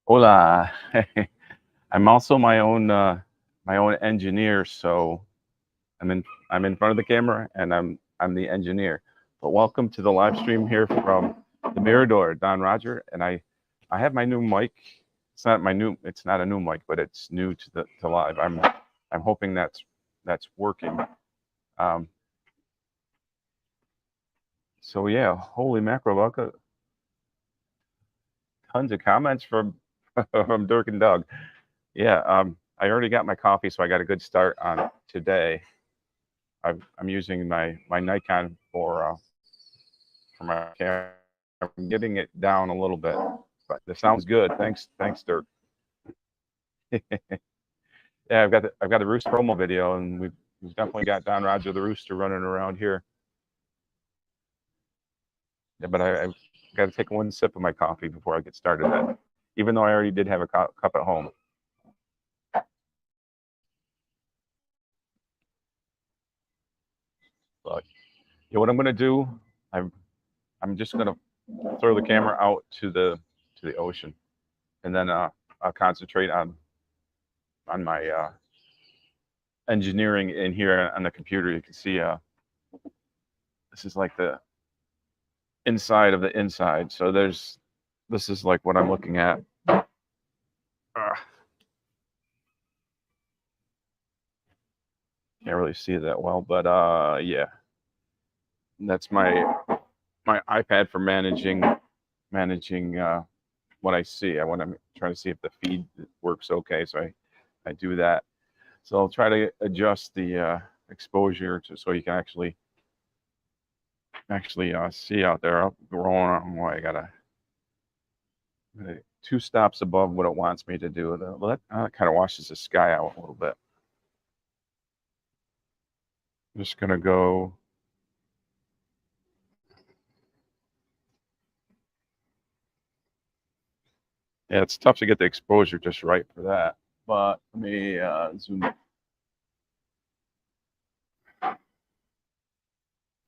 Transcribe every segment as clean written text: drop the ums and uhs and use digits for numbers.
Hola. I'm also my own engineer, so I'm in front of the camera and I'm the engineer. But welcome to the live stream here from the Mirador, Don Roger, and I have my new mic. It's not a new mic, but it's new to live. I'm hoping that's working. Um, so yeah, holy mackerel, welcome. Tons of comments from from Dirk and Doug. Yeah, I already got my coffee, so I got a good start on today. I'm using my Nikon for my camera. I'm getting it down a little bit, but the sound's good. Thanks, Dirk. Yeah, I've got the Rooster promo video, and we've definitely got Don Roger the Rooster running around here. Yeah, but I've got to take one sip of my coffee before I get started. Even though I already did have a cup at home. But yeah, what I'm gonna do, I'm I'm just gonna throw the camera out to the ocean, and then I'll concentrate on my engineering in here on the computer. You can see this is like the inside of the inside. So this is like what I'm looking at. Can't really see it that well, but yeah, that's my iPad for managing what I see. I want to try to see if the feed works okay, so I do that. So I'll try to adjust the exposure so you can actually see out there. I'll go on. I gotta two stops above what it wants me to do. Well, that kind of washes the sky out a little bit. I'm just gonna go. Yeah, it's tough to get the exposure just right for that. But let me zoom in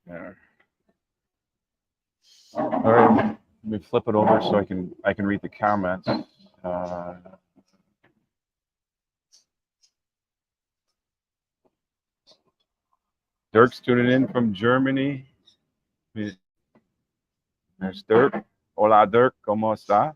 there. All right, let me flip it over so I can read the comments. Dirk's tuning in from Germany. There's Dirk. Hola, Dirk. ¿Cómo está?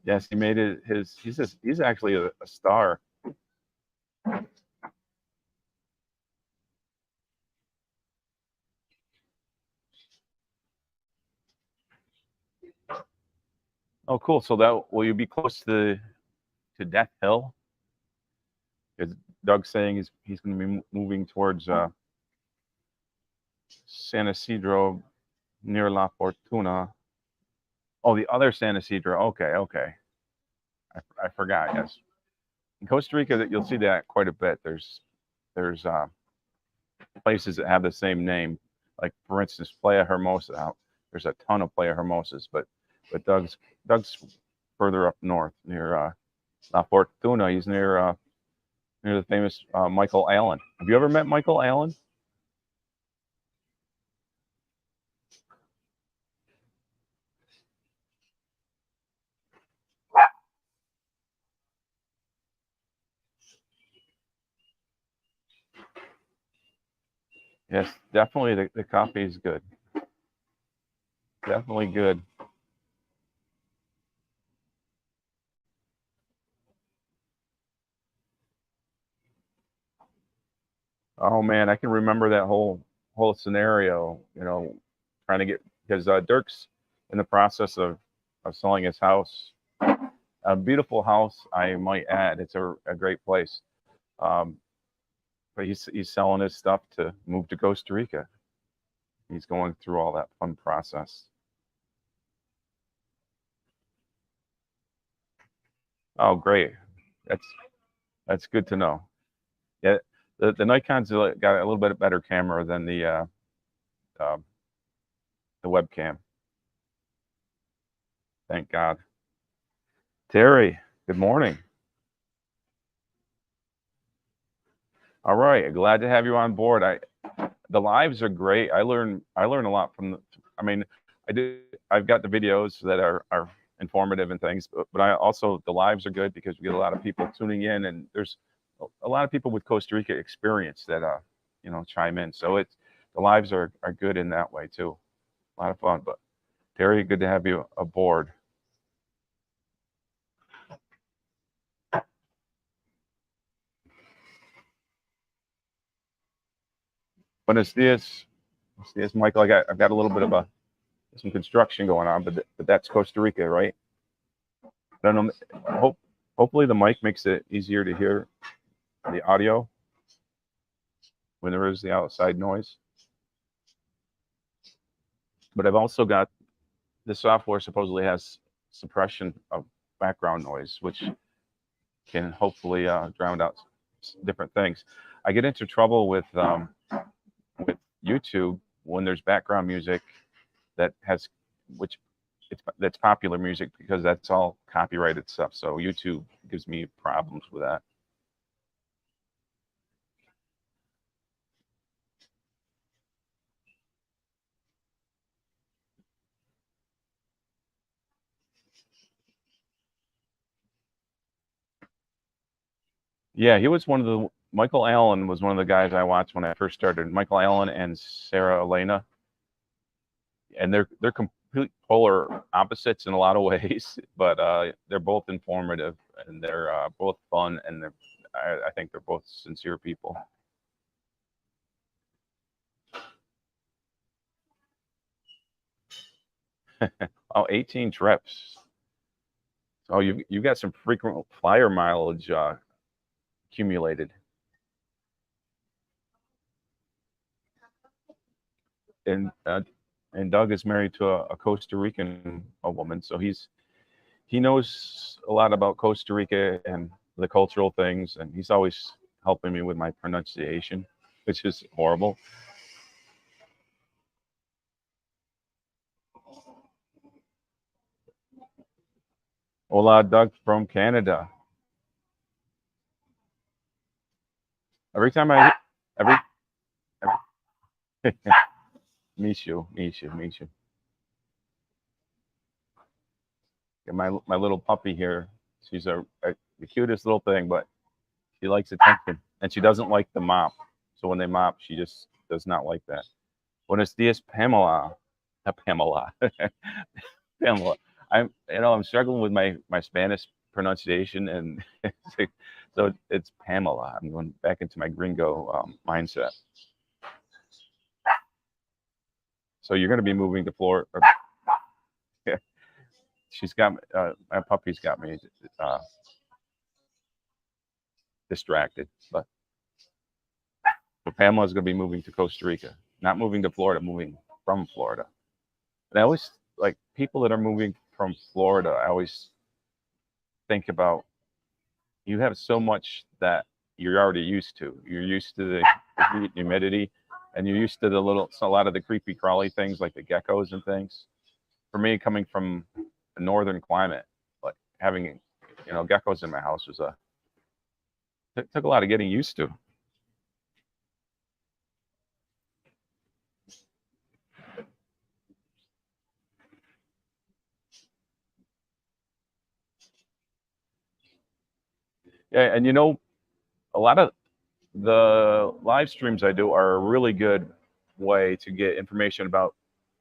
Yes, he made it his. He's actually a star. Oh, cool. So that will you be close to Death Hill? Is Doug saying he's going to be moving towards San Isidro near La Fortuna? Oh, the other San Isidro. Okay. I forgot. Yes, in Costa Rica, you'll see that quite a bit. There's places that have the same name. Like for instance, Playa Hermosa. There's a ton of Playa Hermosas, but Doug's further up north near La Fortuna. He's near the famous Michael Allen. Have you ever met Michael Allen? Yes, definitely. The coffee is good. Definitely good. Oh man, I can remember that whole scenario. Trying to get because Dirk's in the process of selling his house. A beautiful house, I might add. It's a great place. Um, but he's selling his stuff to move to Costa Rica. He's going through all that fun process. Oh, great. That's that's good to know. Yeah, the Nikon's got a little bit better camera than uh, the webcam. Thank God. Terry, good morning. All right, glad to have you on board. The lives are great. I learn a lot from the. I mean, I've got the videos that are informative and things, but I also the lives are good because we get a lot of people tuning in, and there's a lot of people with Costa Rica experience that chime in. So it's the lives are good in that way too. A lot of fun. But Terry, good to have you aboard. Buenos dias. Buenos dias, Michael. I've got a little bit of some construction going on, but that's Costa Rica, right? I don't know. Hopefully the mic makes it easier to hear the audio when there is the outside noise. But I've also got the software supposedly has suppression of background noise, which can hopefully drown out different things. I get into trouble with YouTube when there's background music that has which that's popular music because that's all copyrighted stuff. So YouTube gives me problems with that. Yeah, he was one of the Michael Allen was one of the guys I watched when I first started. Michael Allen and Sarah Elena, and they're complete polar opposites in a lot of ways, but they're both informative and they're both fun, and I think they're both sincere people. Oh, 18 trips. Oh, you've got some frequent flyer mileage accumulated. And Doug is married to a Costa Rican woman, so he knows a lot about Costa Rica and the cultural things, and he's always helping me with my pronunciation, which is horrible. Hola, Doug from Canada. Every time I every, every Mishu. And my little puppy here, she's the cutest little thing, but she likes attention, and she doesn't like the mop. So when they mop, she just does not like that. Buenos dias, Pamela. Pamela. Pamela. I'm struggling with my Spanish pronunciation, and so it's Pamela. I'm going back into my gringo mindset. So you're going to be moving to Florida. She's got my puppy's got me uh, distracted, but so Pamela's going to be moving to Costa Rica, not moving to Florida, moving from Florida. And I always like people that are moving from Florida. I always think about you have so much that you're already used to. You're used to the heat and humidity, and you're used to a lot of the creepy crawly things like the geckos and things. For me, coming from a northern climate, like having geckos in my house was it took a lot of getting used to. Yeah, and a lot of the live streams I do are a really good way to get information about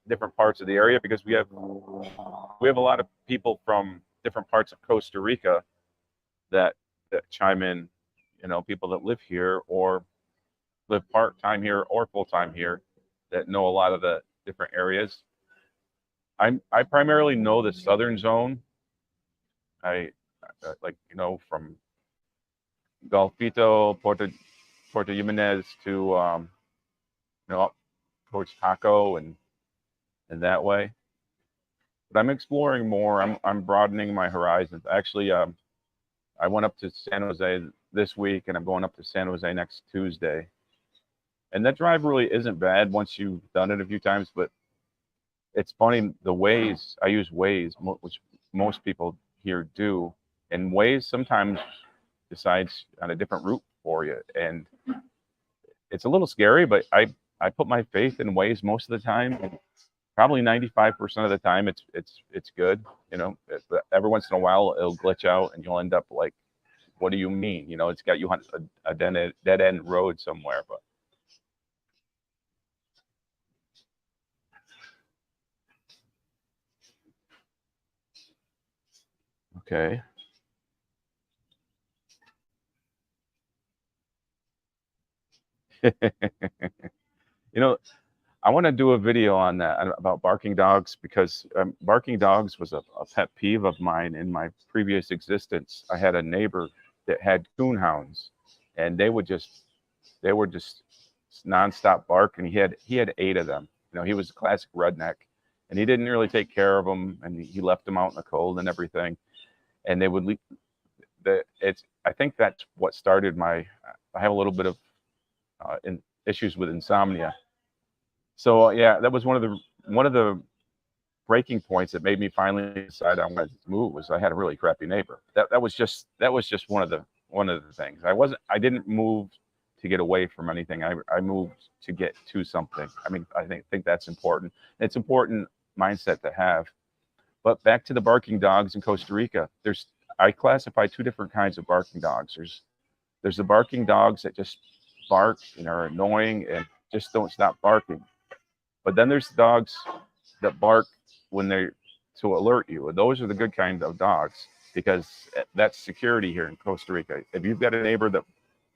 different parts of the area because we have a lot of people from different parts of Costa Rica that chime in, people that live here or live part time here or full time here that know a lot of the different areas. I primarily know the southern zone. I like from Golfito, Puerto Jimenez to up towards Taco and that way. But I'm exploring more. I'm broadening my horizons. Actually, I went up to San Jose this week, and I'm going up to San Jose next Tuesday. And that drive really isn't bad once you've done it a few times. But it's funny the Waze. I use Waze, which most people here do, and Waze sometimes decides on a different route for you. And it's a little scary, but I put my faith in Waze most of the time. And probably 95% of the time, it's good. You know, but every once in a while, it'll glitch out, and you'll end up like, what do you mean? You know, it's got you on a dead end road somewhere. But okay. You know, I want to do a video on that about barking dogs because barking dogs was a pet peeve of mine in my previous existence. I had a neighbor that had coonhounds, and they were just nonstop bark, and he had 8 of them. You know, he was a classic redneck, and he didn't really take care of them, and he left them out in the cold and everything. And they would leave. I think that's what started my. I have a little bit of issues with insomnia. So yeah, that was one of the breaking points that made me finally decide I wanted to move. Was I had a really crappy neighbor. That was just one of the things. I didn't move to get away from anything. I moved to get to something. I mean, I think that's important. It's important mindset to have. But back to the barking dogs in Costa Rica. I classify 2 different kinds of barking dogs. There's the barking dogs that just bark and are annoying and just don't stop barking. But then there's dogs that bark when they're to alert you. And those are the good kind of dogs because that's security here in Costa Rica. If you've got a neighbor that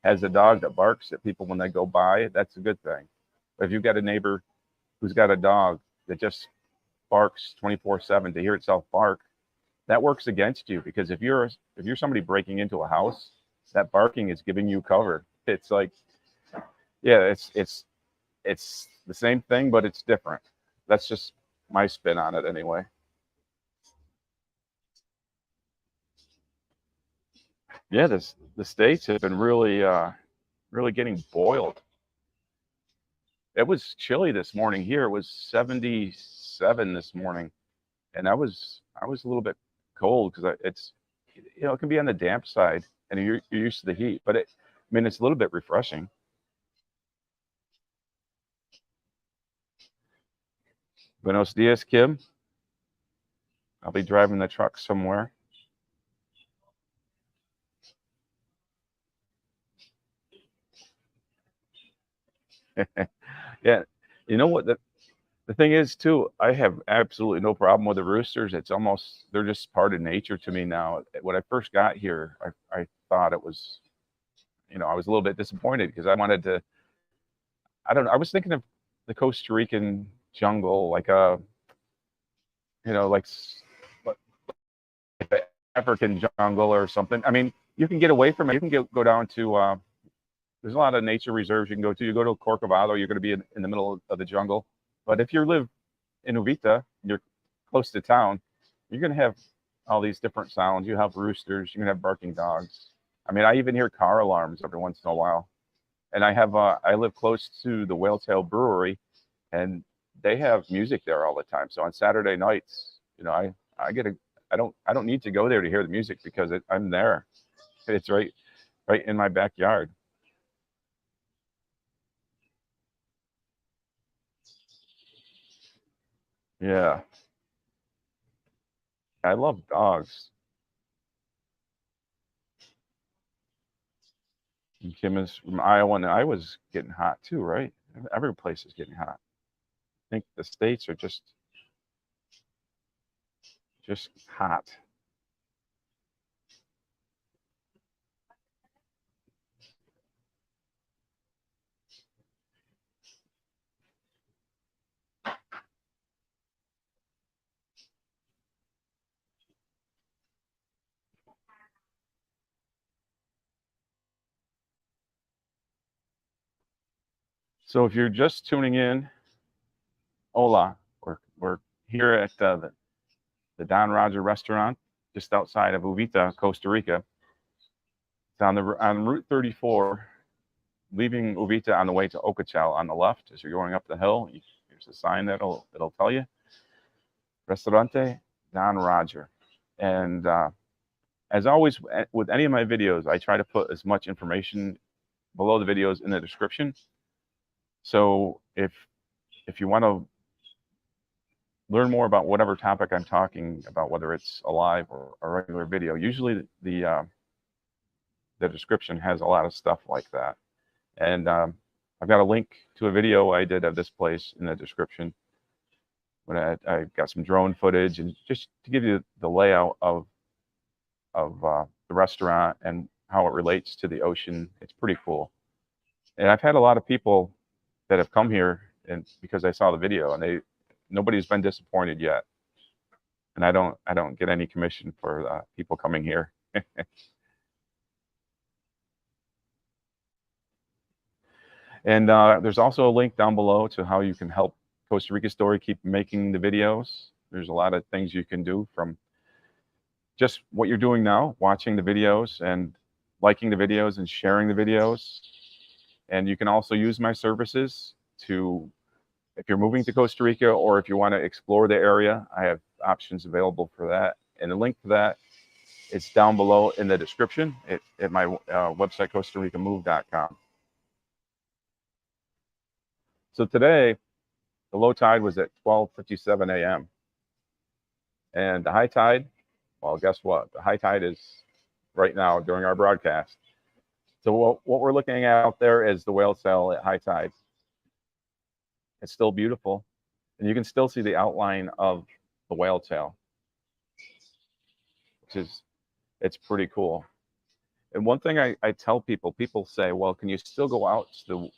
has a dog that barks at people when they go by, that's a good thing. But if you've got a neighbor who's got a dog that just barks 24/7 to hear itself bark, that works against you because if you're somebody breaking into a house, that barking is giving you cover. It's like, yeah, it's the same thing, but it's different. That's just my spin on it anyway. Yeah, the states have been really getting boiled. It was chilly this morning here. It was 77 this morning, and I was a little bit cold because it's it can be on the damp side, and you're used to the heat, but I mean, it's a little bit refreshing. Buenos dias, Kim. I'll be driving the truck somewhere. Yeah, you know what the thing is too. I have absolutely no problem with the roosters. They're just part of nature to me now. When I first got here, I thought it was, I was a little bit disappointed because I wanted to. I don't know. I was thinking of the Costa Rican jungle, like like the African jungle or something. I mean, you can get away from it. You can go down to. There's a lot of nature reserves you can go to. You go to Corcovado, you're going to be in the middle of the jungle. But if you live in Uvita, you're close to town, you're going to have all these different sounds. You have roosters, you're going to have barking dogs. I mean, I even hear car alarms every once in a while. And I live close to the Whaletail Brewery, and they have music there all the time. So on Saturday nights, I don't need to go there to hear the music because I'm there. It's right in my backyard. Yeah, I love dogs. And Kim is from Iowa, and Iowa's getting hot too, right? Every place is getting hot. I think the states are just hot. So if you're just tuning in, hola, we're here at the Don Roger restaurant just outside of Uvita, Costa Rica. It's on Route 34, leaving Uvita on the way to Ocachal on the left as you're going up the hill. There's a sign that'll tell you Restaurante Don Roger. And as always, with any of my videos, I try to put as much information below the videos in the description. So if you want to learn more about whatever topic I'm talking about, whether it's a live or a regular video, usually the description has a lot of stuff like that. And I've got a link to a video I did of this place in the description. When I got some drone footage, and just to give you the layout of the restaurant and how it relates to the ocean. It's pretty cool. And I've had a lot of people that have come here and because I saw the video, and nobody's been disappointed yet. And I don't get any commission for people coming here. And there's also a link down below to how you can help Costa Rica Story keep making the videos. There's a lot of things you can do, from just what you're doing now, watching the videos and liking the videos and sharing the videos. And you can also use my services to, if you're moving to Costa Rica or if you want to explore the area, I have options available for that. And the link for that is down below in the description at my website, CostaRicaMove.com. So today, the low tide was at 12:57 a.m. And the high tide, well, guess what? The high tide is right now during our broadcast. So what we're looking at out there is the whale sail at high tide. It's still beautiful, and you can still see the outline of the whale tail, which is, it's pretty cool. And one thing I tell people say, well, can you still go out to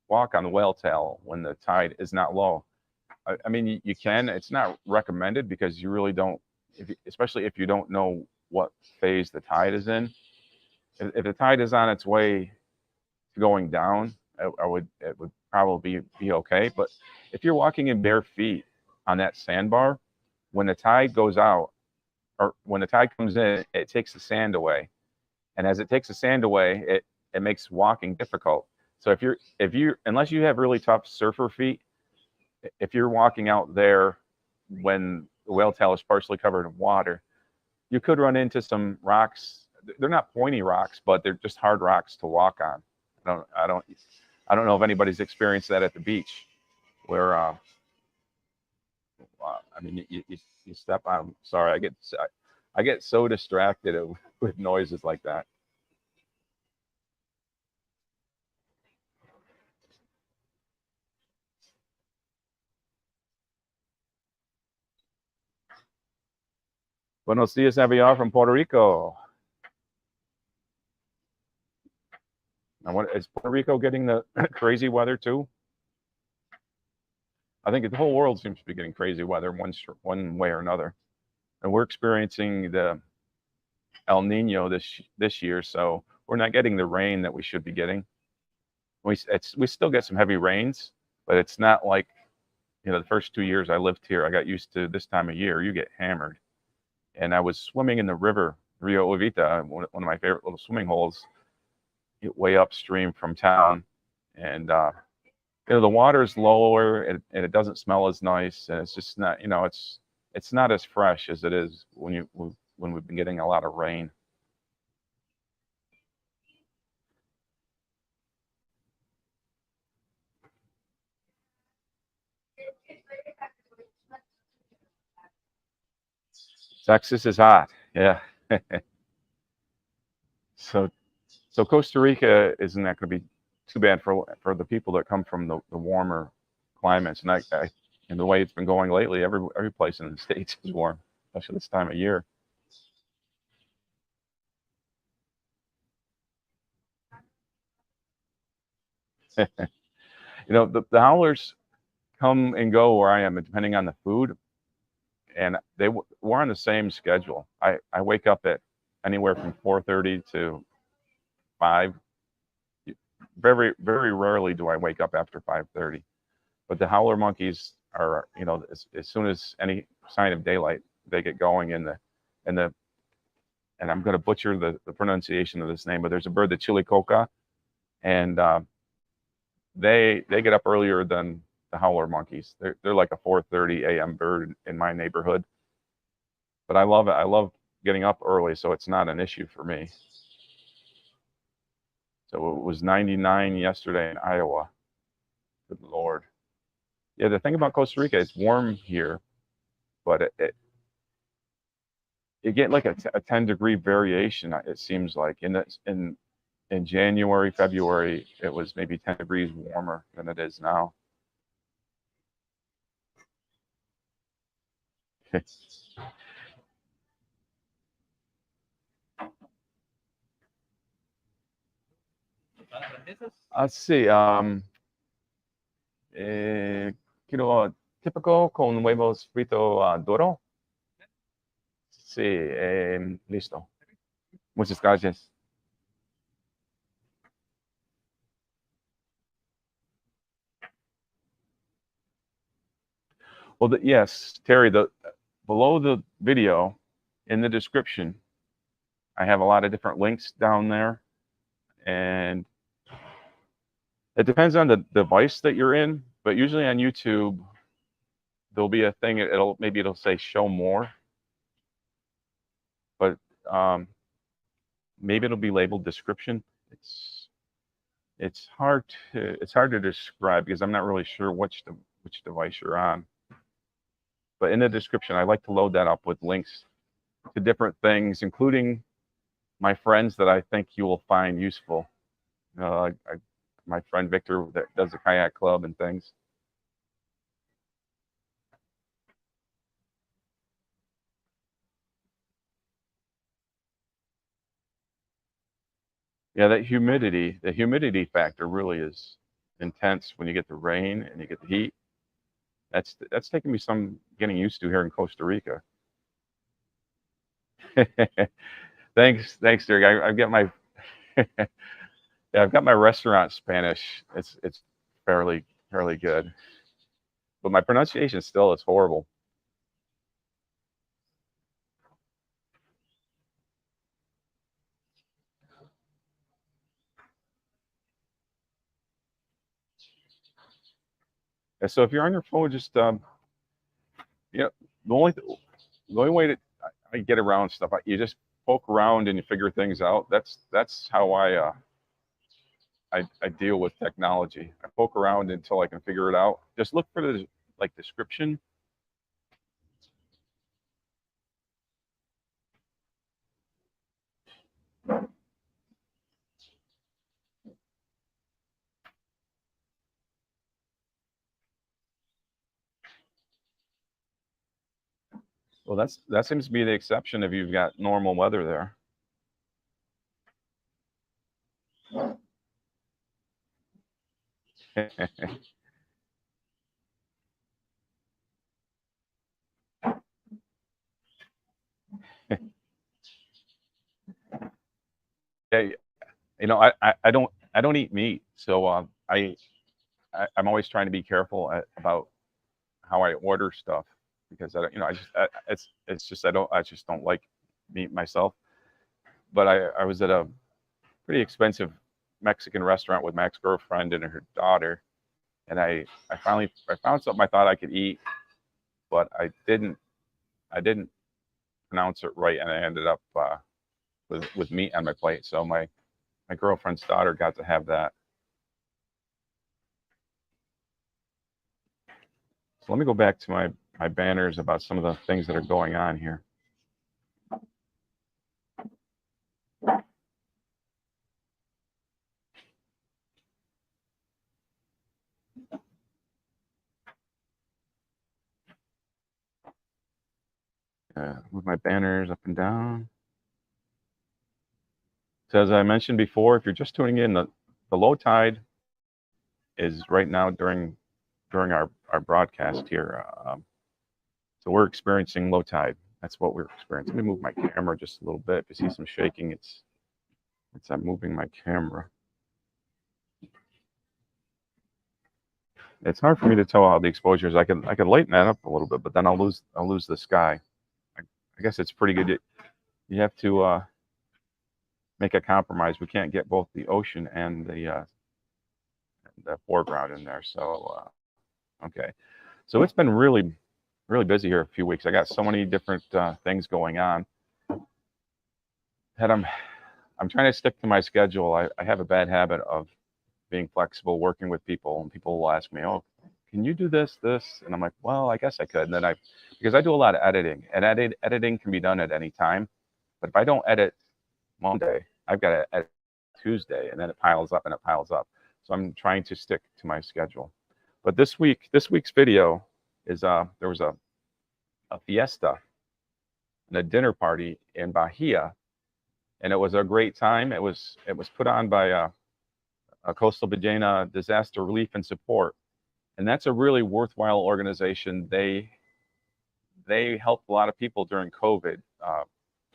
walk on the whale tail when the tide is not low? I mean, you can. It's not recommended because you really don't, especially if you don't know what phase the tide is in. If the tide is on its way to going down, it would probably be okay. But if you're walking in bare feet on that sandbar, when the tide goes out, or when the tide comes in, it takes the sand away. And as it takes the sand away, it makes walking difficult. So if you're unless you have really tough surfer feet, if you're walking out there when the whale tail is partially covered in water, you could run into some rocks. They're not pointy rocks, but they're just hard rocks to walk on. I don't know if anybody's experienced that at the beach, where I mean, you step on them. Sorry, I get so distracted with noises like that. Buenos dias, Aviar from Puerto Rico. Now, is Puerto Rico getting the crazy weather too? I think the whole world seems to be getting crazy weather one way or another, and we're experiencing the El Nino this year, so we're not getting the rain that we should be getting. We still get some heavy rains, but it's not like, the first 2 years I lived here. I got used to this time of year. You get hammered, and I was swimming in the river Rio Uvita, one of my favorite little swimming holes, way upstream from town, and the water is lower, and it doesn't smell as nice, and it's just not, it's not as fresh as it is when we've been getting a lot of rain. Texas is hot, yeah. So Costa Rica isn't that going to be too bad for the people that come from the warmer climates, and and the way it's been going lately, every place in the States is warm, especially this time of year. The howlers come and go where I am, depending on the food, and we're on the same schedule. I wake up at anywhere from 4:30 to 5. Very, very rarely do I wake up after 5:30. But the howler monkeys are, as soon as any sign of daylight, they get going in the and I'm going to butcher the pronunciation of this name, but there's a bird, the chilicoca, and they get up earlier than the howler monkeys. They're like a 4:30 a.m. bird in my neighborhood. But I love it. I love getting up early, so it's not an issue for me. So it was 99 yesterday in Iowa. Good Lord. Yeah, the thing about Costa Rica, it's warm here, but you get like a 10-degree variation. It seems like in January, February, it was maybe 10 degrees warmer than it is now. Let's see. Quiero típico con huevos frito duro. Sí, listo. Muchas gracias. Well, yes, Terry, below the video in the description, I have a lot of different links down there, and it depends on the device that you're in, but usually on YouTube, there'll be a thing, it'll say show more, but maybe it'll be labeled description. It's hard to describe because I'm not really sure which device you're on. But in the description, I like to load that up with links to different things, including my friends that I think you will find useful. My friend Victor that does the kayak club and things. Yeah, the humidity factor really is intense when you get the rain and you get the heat. That's taken me some getting used to here in Costa Rica. Thanks, Derek. I've got my yeah, I've got my restaurant Spanish. It's fairly good, but my pronunciation still is horrible. And so if you're on your phone, just yeah, the only way that I get around stuff, you just poke around and you figure things out. That's how I deal with technology. I poke around until I can figure it out. Just look for the like description. Well, that seems to be the exception if you've got normal weather there. Yeah, I don't eat meat, so I'm always trying to be careful about how I order stuff because I don't, it's just I just don't like meat myself. But I was at a pretty expensive Mexican restaurant with my ex-girlfriend and her daughter, and I found something I thought I could eat, but I didn't pronounce it right, and I ended up with meat on my plate. So my girlfriend's daughter got to have that. So let me go back to my banners about some of the things that are going on here. Move my banners up and down. So as I mentioned before, if you're just tuning in, the low tide is right now during our broadcast here. So we're experiencing low tide. That's what we're experiencing. Let me move my camera just a little bit. If you see some shaking, it's I'm moving my camera. It's hard for me to tell how the exposure is. I could lighten that up a little bit, but then I'll lose the sky. I guess it's pretty good. You have to make a compromise. We can't get both the ocean and the foreground in there. So okay, so it's been really busy here a few weeks. I got so many different things going on that I'm trying to stick to my schedule. I have a bad habit of being flexible, working with people, and people will ask me, "Oh, can you do this?" And I'm like, "Well, I guess I could." And then because I do a lot of editing, and editing can be done at any time. But if I don't edit Monday, I've got to edit Tuesday, and then it piles up and it piles up. So I'm trying to stick to my schedule. But this week's video is there was a fiesta and a dinner party in Bahia, and it was a great time. It was put on by a Coastal Ballena Disaster Relief and Support, and that's a really worthwhile organization. They helped a lot of people during COVID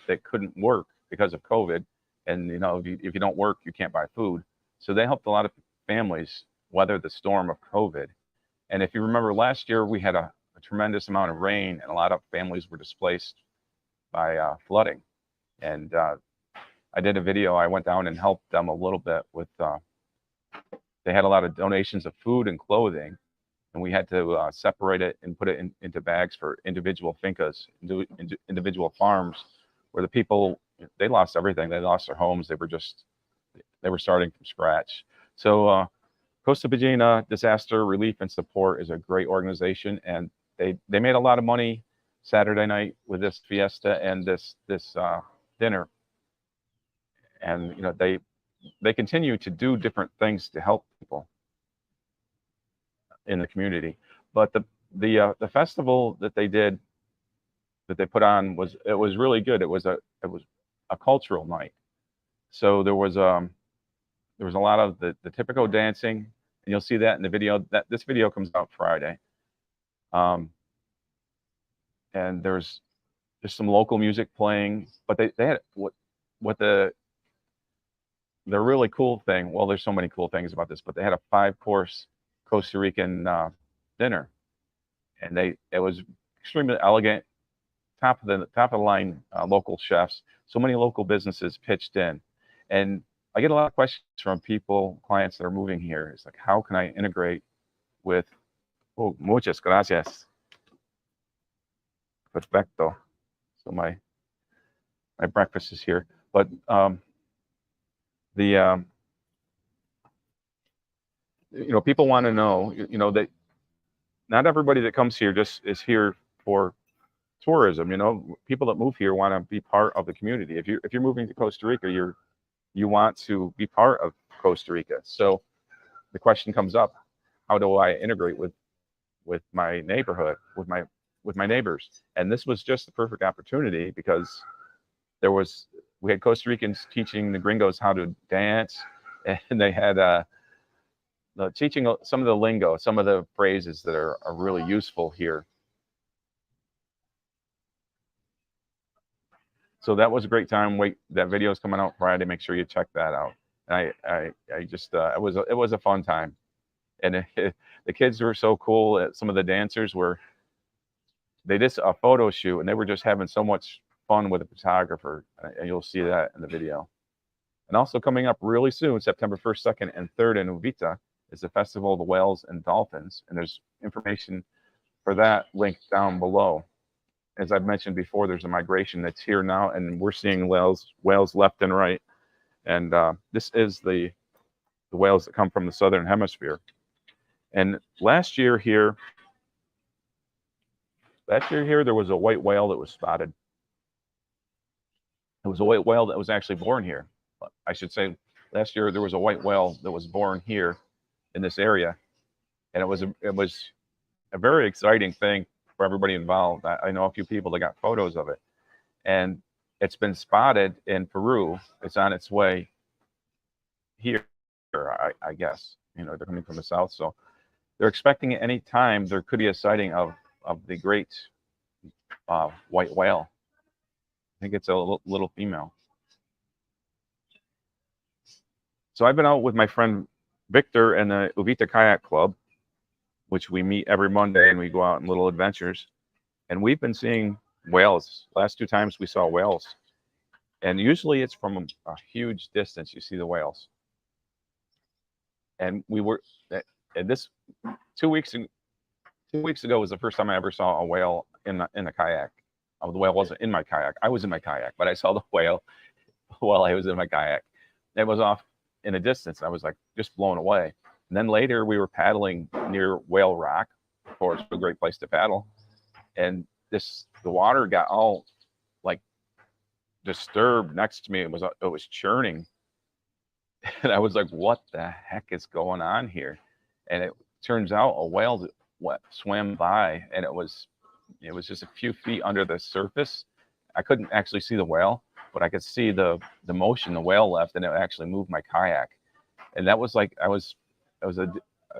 that couldn't work because of COVID, and you know, if you don't work, you can't buy food. So they helped a lot of families weather the storm of COVID. And if you remember last year, we had a tremendous amount of rain, and a lot of families were displaced by flooding. And I did a video. I went down and helped them a little bit with. They had a lot of donations of food and clothing, and we had to separate it and put it into bags for individual fincas, individual farms, where the people, they lost everything. They lost their homes. They were starting from scratch. So Costa Ballena Disaster Relief and Support is a great organization, and they made a lot of money Saturday night with this fiesta and this dinner. And you know, they continue to do different things to help people in the community. But the festival that they put on was really good. It was a cultural night. So there was a lot of the typical dancing, and you'll see that in the video. That this video comes out Friday. And there's some local music playing, but they had what the really cool thing. Well, there's so many cool things about this, but they had a 5-course Costa Rican dinner, and it was extremely elegant, top of the line local chefs. So many local businesses pitched in, and I get a lot of questions from clients that are moving here. It's like, how can I integrate with? Oh, muchas gracias. Perfecto. So my breakfast is here, but you know, people want to know, you know, that not everybody that comes here just is here for tourism. You know, people that move here want to be part of the community. If you're moving to Costa Rica, you want to be part of Costa Rica. So the question comes up, how do I integrate with my neighborhood, with my neighbors? And this was just the perfect opportunity, because we had Costa Ricans teaching the gringos how to dance, and they had teaching some of the lingo, some of the phrases that are really useful here. So that was a great time. That video is coming out Friday. Make sure you check that out. And I just it was a fun time, and the kids were so cool. Some of the dancers they did a photo shoot, and they were just having so much fun with the photographer, and you'll see that in the video. And also coming up really soon, September 1st, 2nd, and 3rd in Uvita is the Festival of the Whales and Dolphins, and there's information for that linked down below. As I've mentioned before, there's a migration that's here now, and we're seeing whales left and right. And this is the whales that come from the southern hemisphere. And last year here, there was a white whale that was spotted. It was a white whale that was actually born here. I should say, last year there was a white whale that was born here in this area, and it was a very exciting thing for everybody involved. I know a few people that got photos of it, and it's been spotted in Peru. It's on its way here, I guess. You know, they're coming from the south, so they're expecting at any time there could be a sighting of the great white whale. I think it's a little female. So I've been out with my friend Victor and the Uvita Kayak Club, which we meet every Monday, and we go out on little adventures. And we've been seeing whales. Last 2 times we saw whales. And usually it's from a huge distance you see the whales. And this 2 weeks ago was the first time I ever saw a whale in the kayak. Oh, the whale wasn't in my kayak. I was in my kayak, but I saw the whale while I was in my kayak. It was off in a distance. I was like just blown away. And then later we were paddling near Whale Rock, of course, a great place to paddle. And the water got all like disturbed next to me. It was churning. And I was like, what the heck is going on here? And it turns out a whale swam by, and it was just a few feet under the surface. I couldn't actually see the whale, but I could see the motion the whale left, and it actually moved my kayak. And that was like I was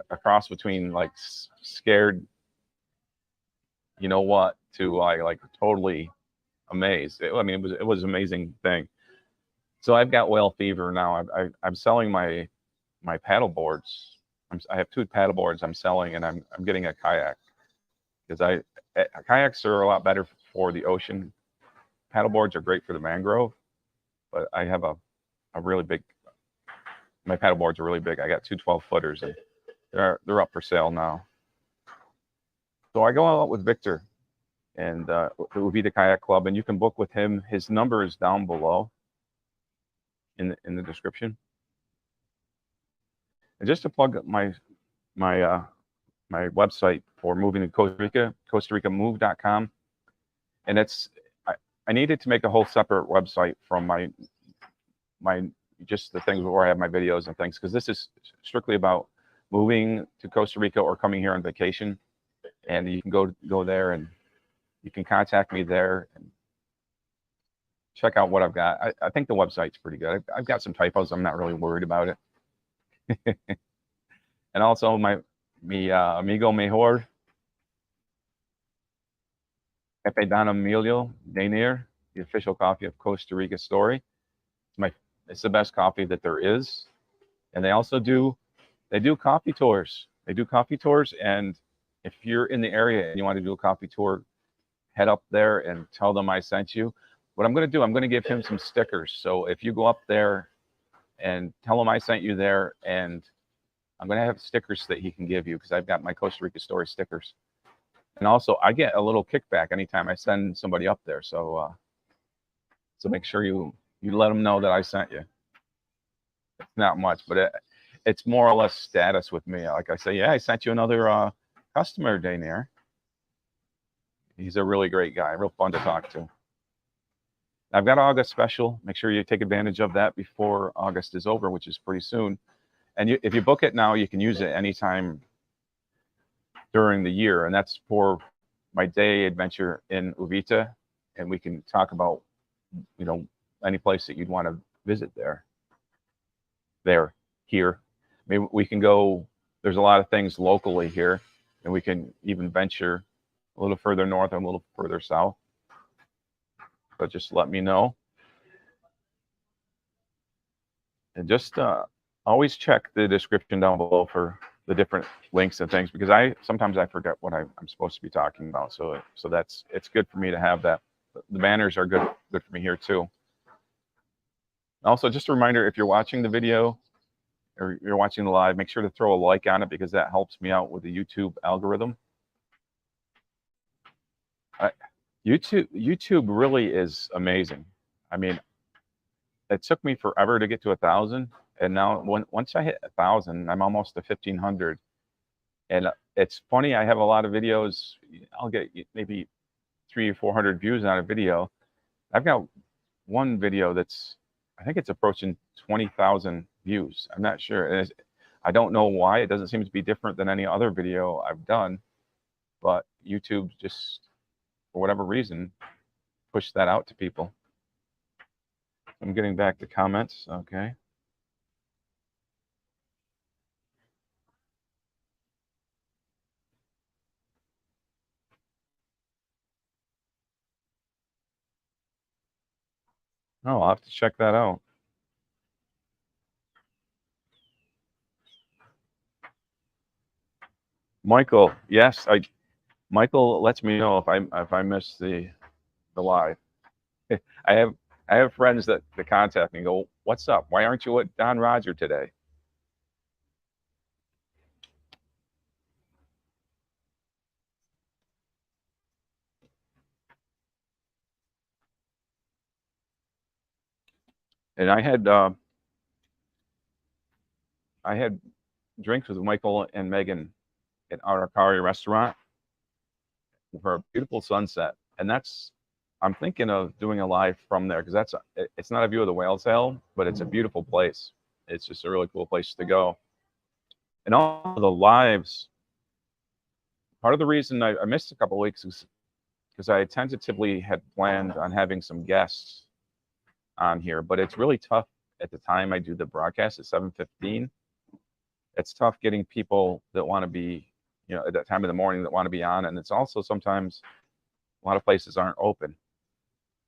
a cross between like scared, you know what, to like totally amazed. I mean, it was an amazing thing. So I've got whale fever now. I'm selling my paddle boards. I have 2 paddle boards I'm selling, and I'm getting a kayak because kayaks are a lot better for the ocean. Paddle boards are great for the mangrove, but I have a really big. My paddle boards are really big. I got 2 12-footers, and they're up for sale now. So I go out with Victor and the Uvita Kayak Club, and you can book with him. His number is down below in the description. And just to plug my website for moving to Costa Rica, CostaRicaMove.com. And I needed to make a whole separate website from my just the things where I have my videos and things, because this is strictly about moving to Costa Rica or coming here on vacation. And you can go there, and you can contact me there and check out what I've got. I think the website's pretty good. I've got some typos. I'm not really worried about it. And also mi amigo mejor, Pepe Don Emilio Danier, the official coffee of Costa Rica Story. It's the best coffee that there is. And they also do coffee tours. They do coffee tours, and if you're in the area and you want to do a coffee tour, head up there and tell them I sent you. What I'm going to do, I'm going to give him some stickers. So if you go up there and tell him I sent you there, and I'm going to have stickers that he can give you, because I've got my Costa Rica Story stickers. And also, I get a little kickback anytime I send somebody up there. So make sure you let them know that I sent you. It's not much, but it's more or less status with me. Like I say, yeah, I sent you another customer, Danier. He's a really great guy, real fun to talk to. I've got August special. Make sure you take advantage of that before August is over, which is pretty soon. And if you book it now, you can use it anytime during the year. And that's for my day adventure in Uvita. And we can talk about, any place that you'd want to visit here. Maybe we can go, there's a lot of things locally here, and we can even venture a little further north and a little further south. But just let me know. And just always check the description down below for the different links and things, because sometimes I forget what I'm supposed to be talking about. So it's good for me to have that. The banners are good for me here too. Also, just a reminder, if you're watching the video or you're watching the live, make sure to throw a like on it, because that helps me out with the YouTube algorithm. YouTube really is amazing. I mean, it took me forever to get to 1,000, and now once I hit 1,000, I'm almost to 1,500. And it's funny, I have a lot of videos. I'll get maybe 300 or 400 views on a video. I've got one video I think it's approaching 20,000 views. I'm not sure. I don't know why. It doesn't seem to be different than any other video I've done, but YouTube just, for whatever reason, pushed that out to people. I'm getting back to comments. Okay. Oh, I'll have to check that out. Michael, yes, Michael lets me know if I miss the live. I have friends that contact me and go, "What's up? Why aren't you at Don Roger today?" And I had I had drinks with Michael and Megan at Arakari restaurant for a beautiful sunset, and that's I'm thinking of doing a live from there because it's not a view of the whale sail, but it's a beautiful place. It's just a really cool place to go. And all the lives, part of the reason I missed a couple of weeks is because I tentatively had planned on having some guests on here, but it's really tough at the time I do the broadcast at 7:15. It's tough getting people that want to be, at that time of the morning that want to be on, and it's also sometimes a lot of places aren't open.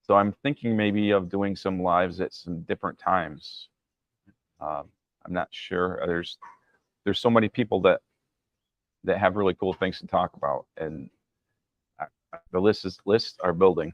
So I'm thinking maybe of doing some lives at some different times. I'm not sure. There's so many people that have really cool things to talk about, and the lists are building.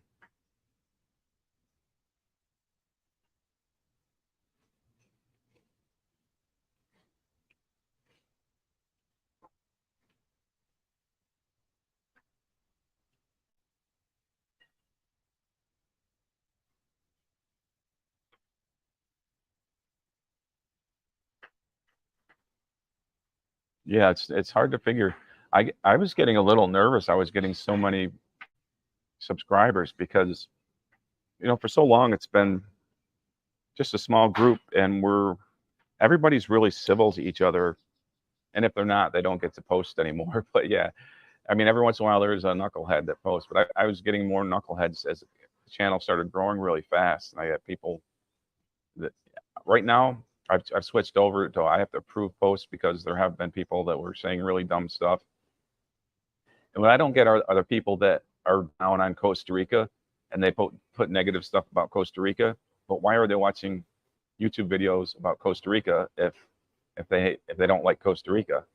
Yeah, it's hard to figure. I was getting a little nervous. I was getting so many subscribers because for so long it's been just a small group, and everybody's really civil to each other. And if they're not, they don't get to post anymore. But yeah, I mean, every once in a while there's a knucklehead that posts, but I was getting more knuckleheads as the channel started growing really fast, and I got people that right now I've switched over to I have to approve posts because there have been people that were saying really dumb stuff. And what I don't get are the people that are down on Costa Rica and they put negative stuff about Costa Rica. But why are they watching YouTube videos about Costa Rica if they don't like Costa Rica?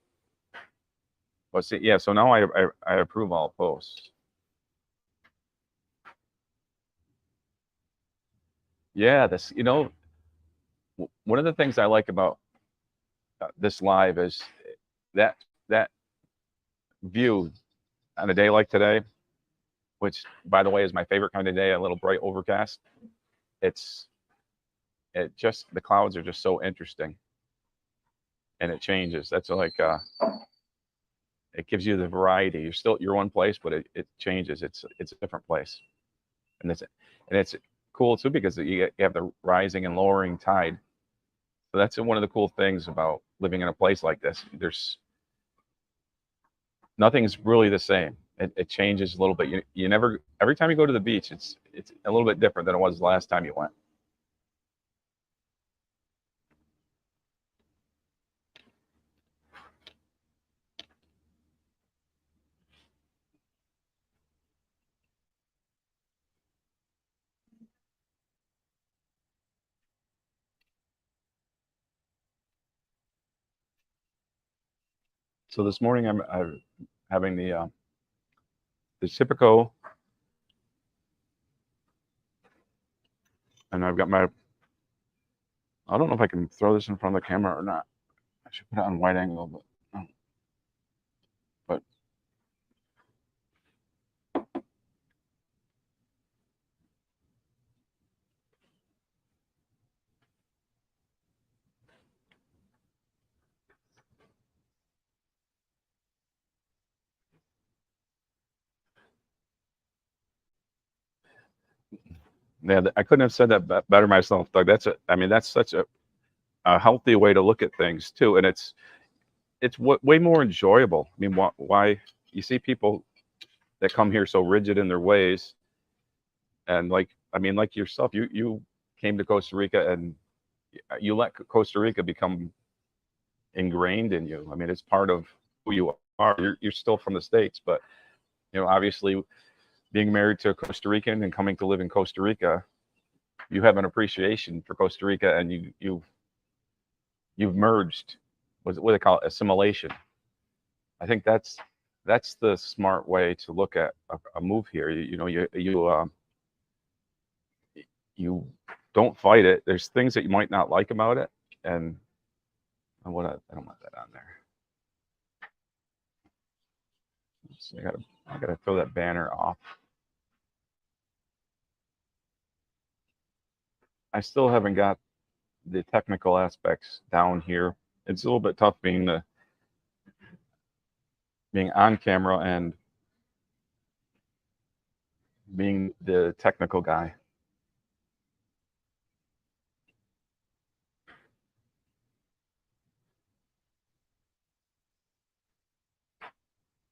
Well, see, yeah. So now I approve all posts. Yeah, one of the things I like about this live is that that view on a day like today, which by the way is my favorite kind of day, a little bright overcast. It just the clouds are just so interesting, and it changes. That's like it gives you the variety. You're one place, but it changes. It's a different place, and it's cool too because you have the rising and lowering tide. So that's one of the cool things about living in a place like this. There's nothing's really the same. It changes a little bit. You never every time you go to the beach, it's a little bit different than it was the last time you went. So this morning I'm having the typical, and I've got my. I don't know if I can throw this in front of the camera or not. I should put it on wide angle, but yeah, I couldn't have said that better myself, Doug. I mean, that's such a healthy way to look at things too, and it's way more enjoyable. I mean, why you see people that come here so rigid in their ways, and I mean, like yourself, you came to Costa Rica and you let Costa Rica become ingrained in you. I mean, it's part of who you are. You're still from the States, but obviously, being married to a Costa Rican and coming to live in Costa Rica, you have an appreciation for Costa Rica, and you've merged. What they call it, assimilation. I think that's the smart way to look at a move here. You don't fight it. There's things that you might not like about it, and I don't want that on there. So I gotta throw that banner off. I still haven't got the technical aspects down here it's a little bit tough being on camera and being the technical guy.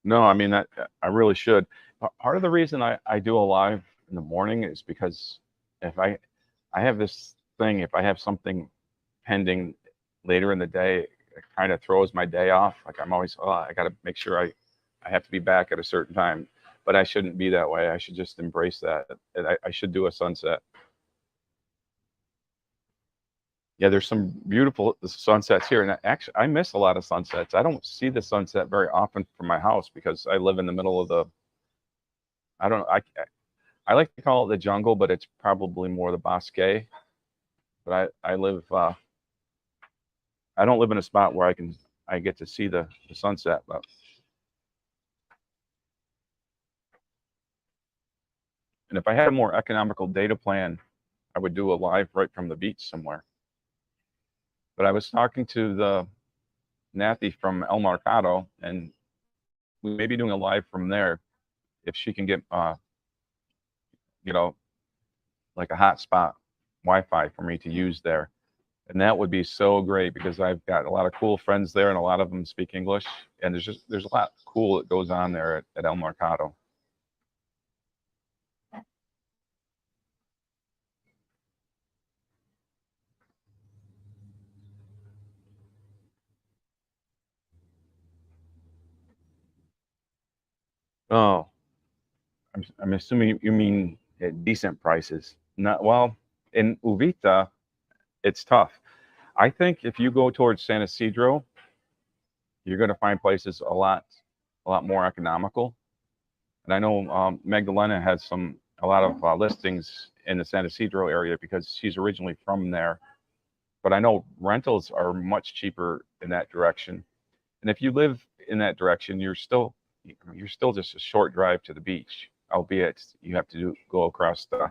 No, I mean that I really should. Part of the reason I do a live in the morning is because if I have this thing, if I have something pending later in the day, it kind of throws my day off. Like I'm always, oh, I got to make sure I have to be back at a certain time, but I shouldn't be that way. I should just embrace that. And I should do a sunset. Yeah, there's some beautiful sunsets here, and actually, I miss a lot of sunsets. I don't see the sunset very often from my house because I live in the middle of the. I don't. I like to call it the jungle, but it's probably more the bosque. But I live. I don't live in a spot where I get to see the sunset. But and if I had a more economical data plan, I would do a live right from the beach somewhere. But I was talking to the Nathy from El Mercado, and we may be doing a live from there if she can get, you know, like a hotspot Wi-Fi for me to use there. And that would be so great because I've got a lot of cool friends there, and a lot of them speak English. And there's a lot cool that goes on there at El Mercado. Oh, I'm assuming you mean at decent prices. Not well in Uvita, it's tough. I think if you go towards San Isidro, you're going to find places a lot more economical. And I know Magdalena has a lot of listings in the San Isidro area because she's originally from there. But I know rentals are much cheaper in that direction. And if you live in that direction, you're still just a short drive to the beach, albeit you have to go across the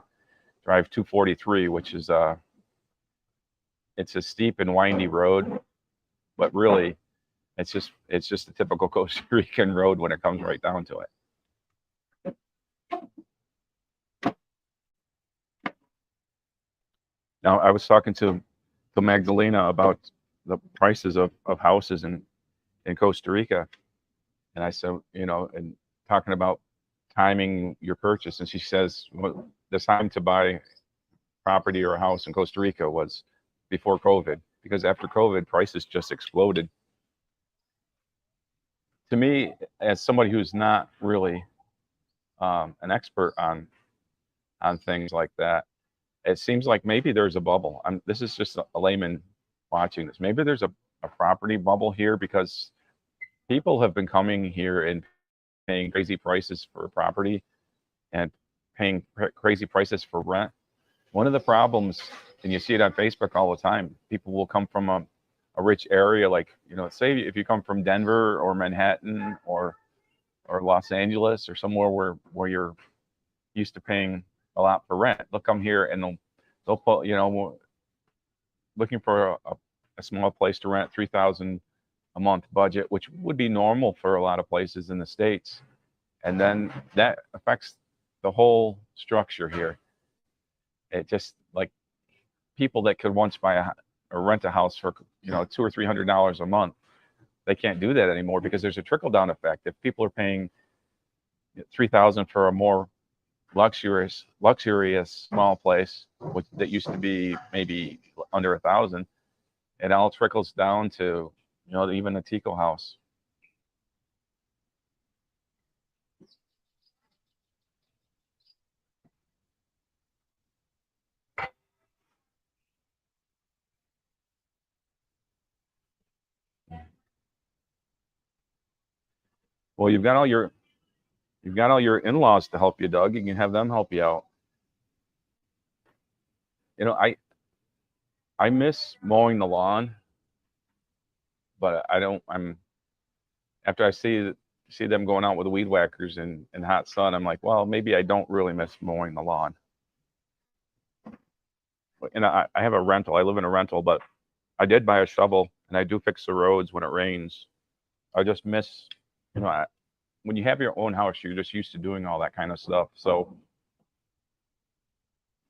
drive 243, which is it's a steep and windy road, but really it's just a typical Costa Rican road when it comes right down to it. Now I was talking to Magdalena about the prices of houses in Costa Rica, and I said, and talking about timing your purchase, and she says, well, the time to buy property or a house in Costa Rica was before COVID, because after COVID, prices just exploded. To me, as somebody who's not really an expert on things like that, it seems like maybe there's a bubble. This is just a layman watching this. Maybe there's a property bubble here because people have been coming here and paying crazy prices for property and paying crazy prices for rent. One of the problems, and you see it on Facebook all the time, people will come from a rich area, like, say if you come from Denver or Manhattan or Los Angeles or somewhere where you're used to paying a lot for rent. They'll come here and they'll put, looking for a small place to rent, 3,000 a month budget, which would be normal for a lot of places in the States. And then that affects the whole structure here. It just, like, people that could once buy or rent a house for, $200 or $300 a month, they can't do that anymore because there's a trickle down effect. If people are paying 3,000 for a more luxurious small place, that used to be maybe under 1,000, it all trickles down to, even a Tico house. Well, you've got all your in-laws to help you, Doug. You can have them help you out. You know, I miss mowing the lawn, but I don't. I'm after I see them going out with the weed whackers in hot sun. I'm like, well, maybe I don't really miss mowing the lawn. And I have a rental. I live in a rental, but I did buy a shovel and I do fix the roads when it rains. I just miss, you know, when you have your own house, you're just used to doing all that kind of stuff. So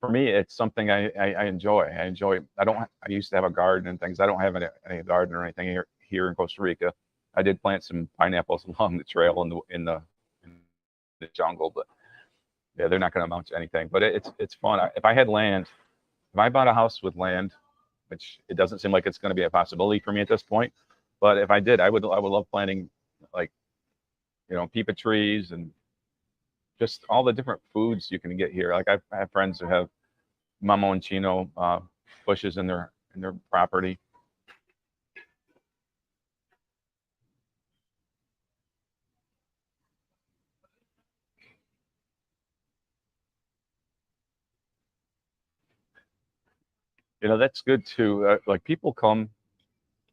for me, it's something I enjoy. I enjoy. I don't. I used to have a garden and things. I don't have any garden or anything here in Costa Rica. I did plant some pineapples along the trail in the jungle, but yeah, they're not going to amount to anything. But it's fun. If I had land, if I bought a house with land, which it doesn't seem like it's going to be a possibility for me at this point, but if I did, I would love planting like peeping trees and just all the different foods you can get here. Like I have friends who have mamoncino bushes in their property. That's good too. Like people come.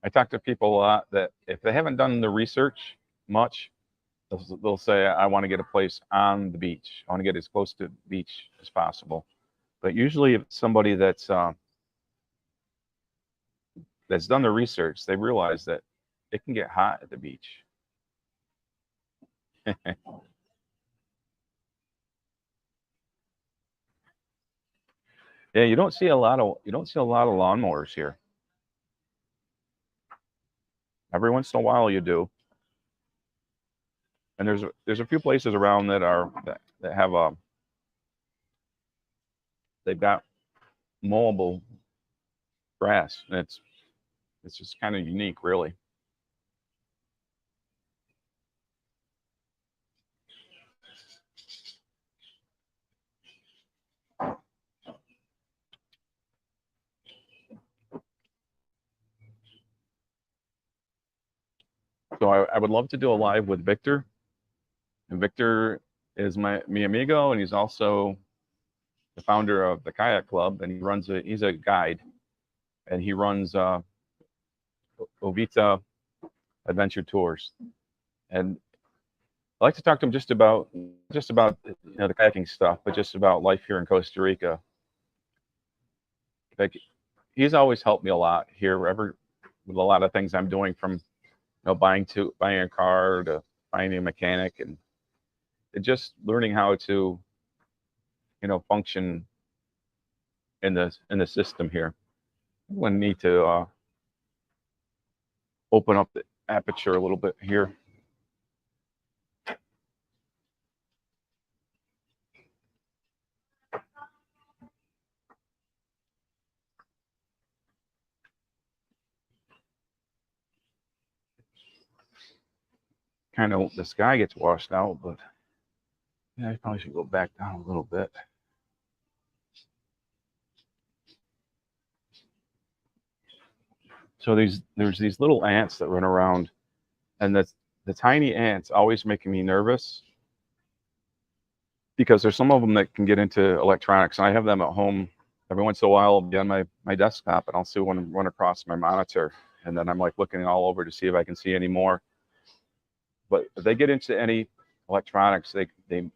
I talk to people a lot that if they haven't done the research much, they'll say, "I want to get a place on the beach. I want to get as close to the beach as possible." But usually, if it's somebody that's done the research, they realize that it can get hot at the beach. Yeah, you don't see a lot of lawnmowers here. Every once in a while, you do, and there's a few places around that have they've got mowable grass, and it's just kind of unique, really. So I would love to do a live with Victor. And Victor is mi amigo, and he's also the founder of the kayak club, and he's a guide, and he runs Uvita adventure tours. And I like to talk to him just about the kayaking stuff, but just about life here in Costa Rica. Like he's always helped me a lot here, ever with a lot of things I'm doing, from buying a car to finding a mechanic, and just learning how to function in the system here. We need to open up the aperture a little bit here. Kind of the sky gets washed out, but yeah, I probably should go back down a little bit. So there's these little ants that run around, and the tiny ants always making me nervous because there's some of them that can get into electronics, and I have them at home. Every once in a while, I'll be on my desktop, and I'll see one run across my monitor, and then I'm like looking all over to see if I can see any more. But if they get into any electronics, they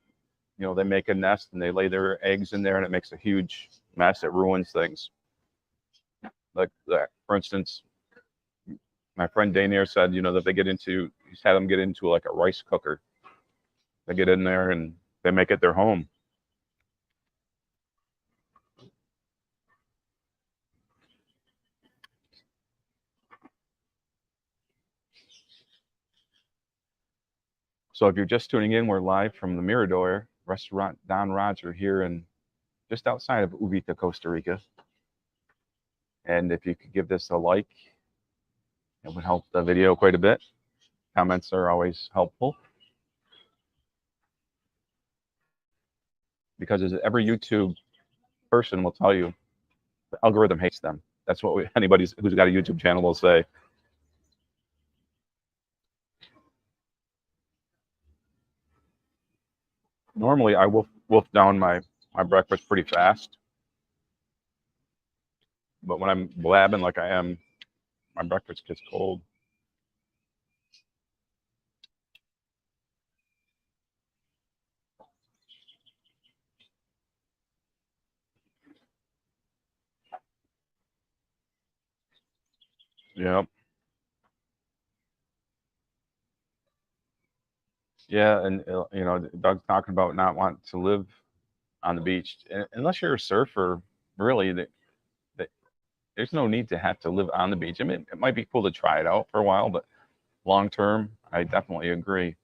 make a nest and they lay their eggs in there, and it makes a huge mess. It ruins things. Like that, for instance, my friend Danier said, that he's had them get into like a rice cooker. They get in there and they make it their home. So if you're just tuning in, we're live from the Mirador restaurant Don Roger here in just outside of Uvita, Costa Rica. And if you could give this a like, it would help the video quite a bit. Comments are always helpful because as every YouTube person will tell you, the algorithm hates them. That's what anybody who's got a YouTube channel will say. Normally, I wolf down my breakfast pretty fast, but when I'm blabbing like I am, my breakfast gets cold. Yep. Yeah, and you know, Doug's talking about not wanting to live on the beach. Unless you're a surfer, really, that there's no need to have to live on the beach. I mean, it might be cool to try it out for a while, but long term, I definitely agree.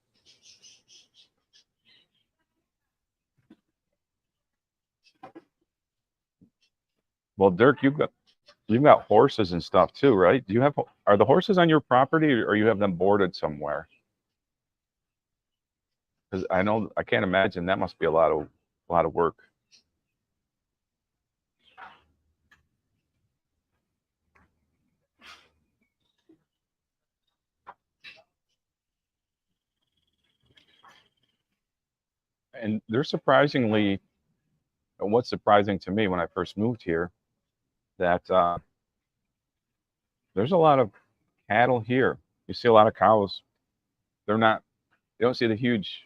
Well, Dirk, you've got horses and stuff too, right? Do you have are the horses on your property, or you have them boarded somewhere? Because I know I can't imagine that must be a lot of work. And they're surprisingly, what's surprising to me when I first moved here, that there's a lot of cattle here. You see a lot of cows. They're not. You don't see the huge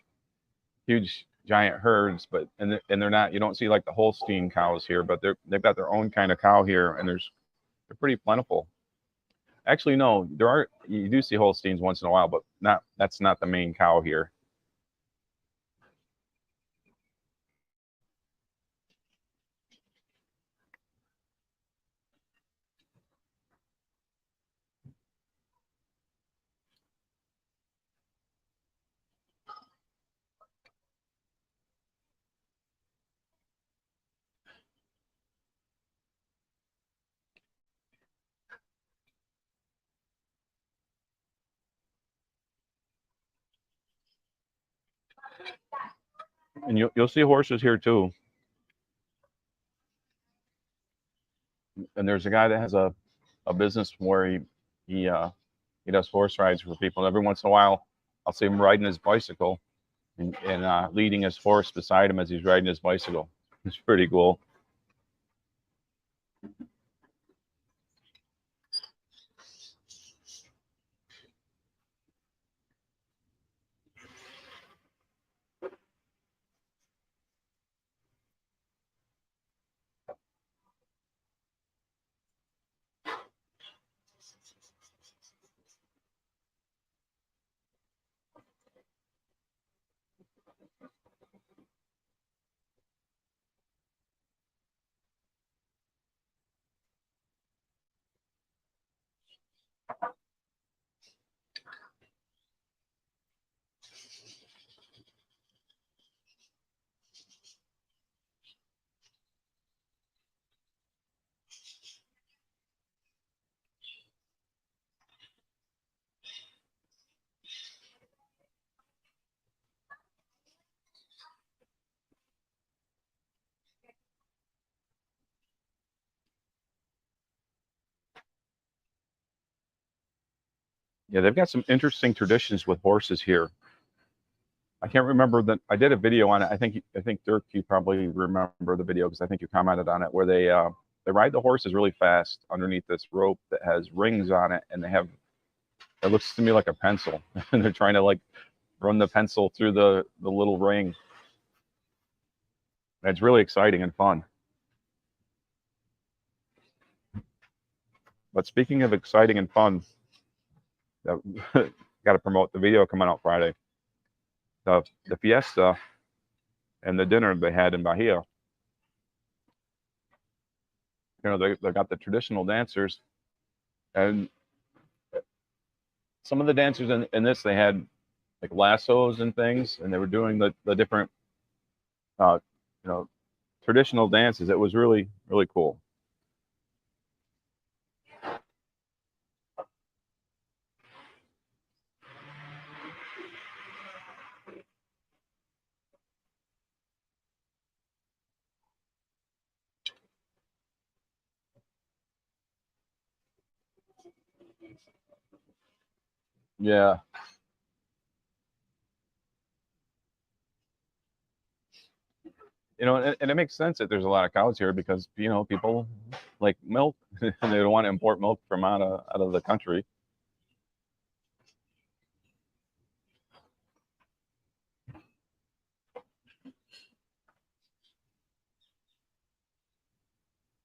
giant herds, but and they're not. You don't see like the Holstein cows here, but they've got their own kind of cow here, and they're pretty plentiful. Actually, no, there are. You do see Holsteins once in a while, but not. That's not the main cow here. And you'll see horses here too. And there's a guy that has a business where he does horse rides for people. And every once in a while, I'll see him riding his bicycle and leading his horse beside him as he's riding his bicycle. It's pretty cool. Yeah, they've got some interesting traditions with horses here. I can't remember that I did a video on it. I think Dirk, you probably remember the video because I think you commented on it where they ride the horses really fast underneath this rope that has rings on it, and they have it looks to me like a pencil, and they're trying to like run the pencil through the little ring. And it's really exciting and fun. But speaking of exciting and fun, got to promote the video coming out Friday. The fiesta and the dinner they had in Bahia. You know, they got the traditional dancers, and some of the dancers in this they had like lassos and things, and they were doing the different uh, you know traditional dances. It was really cool. Yeah, and it makes sense that there's a lot of cows here because people like milk and they don't want to import milk from out of the country.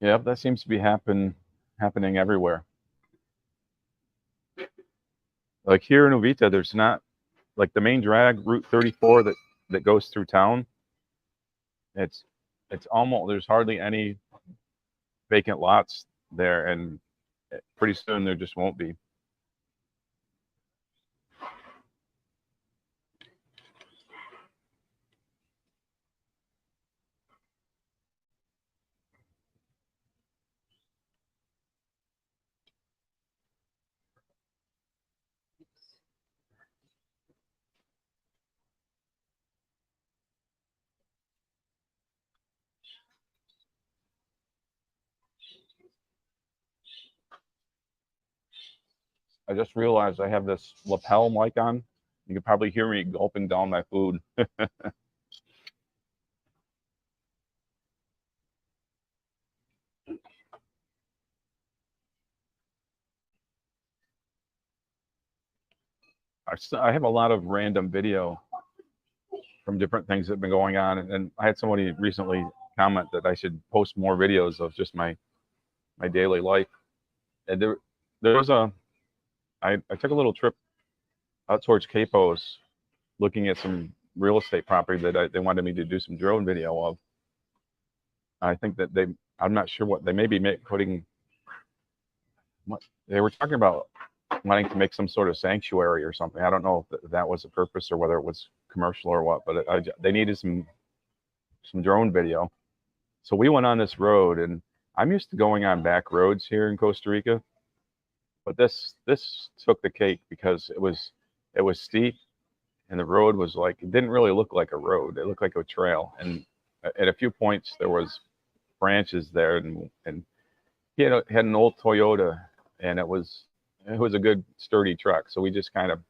Yeah, that seems to be happening everywhere. Like here in Uvita, there's not. like the main drag, Route 34 that goes through town. It's almost, there's hardly any vacant lots there, and pretty soon there just won't be. I just realized I have this lapel mic on. You can probably hear me gulping down my food. I have a lot of random video from different things that have been going on, and I had somebody recently comment that I should post more videos of just my daily life. And there was I took a little trip out towards Capos, looking at some real estate property that they wanted me to do some drone video of. I think that I'm not sure what they may be putting. What they were talking about, wanting to make some sort of sanctuary or something. I don't know if that was the purpose or whether it was commercial or what, but they needed some drone video. So we went on this road, and I'm used to going on back roads here in Costa Rica, but this took the cake because it was steep, and the road was like, it didn't really look like a road. It looked like a trail, and at a few points there was branches there, and he had an old Toyota, and it was a good sturdy truck. So we just kind of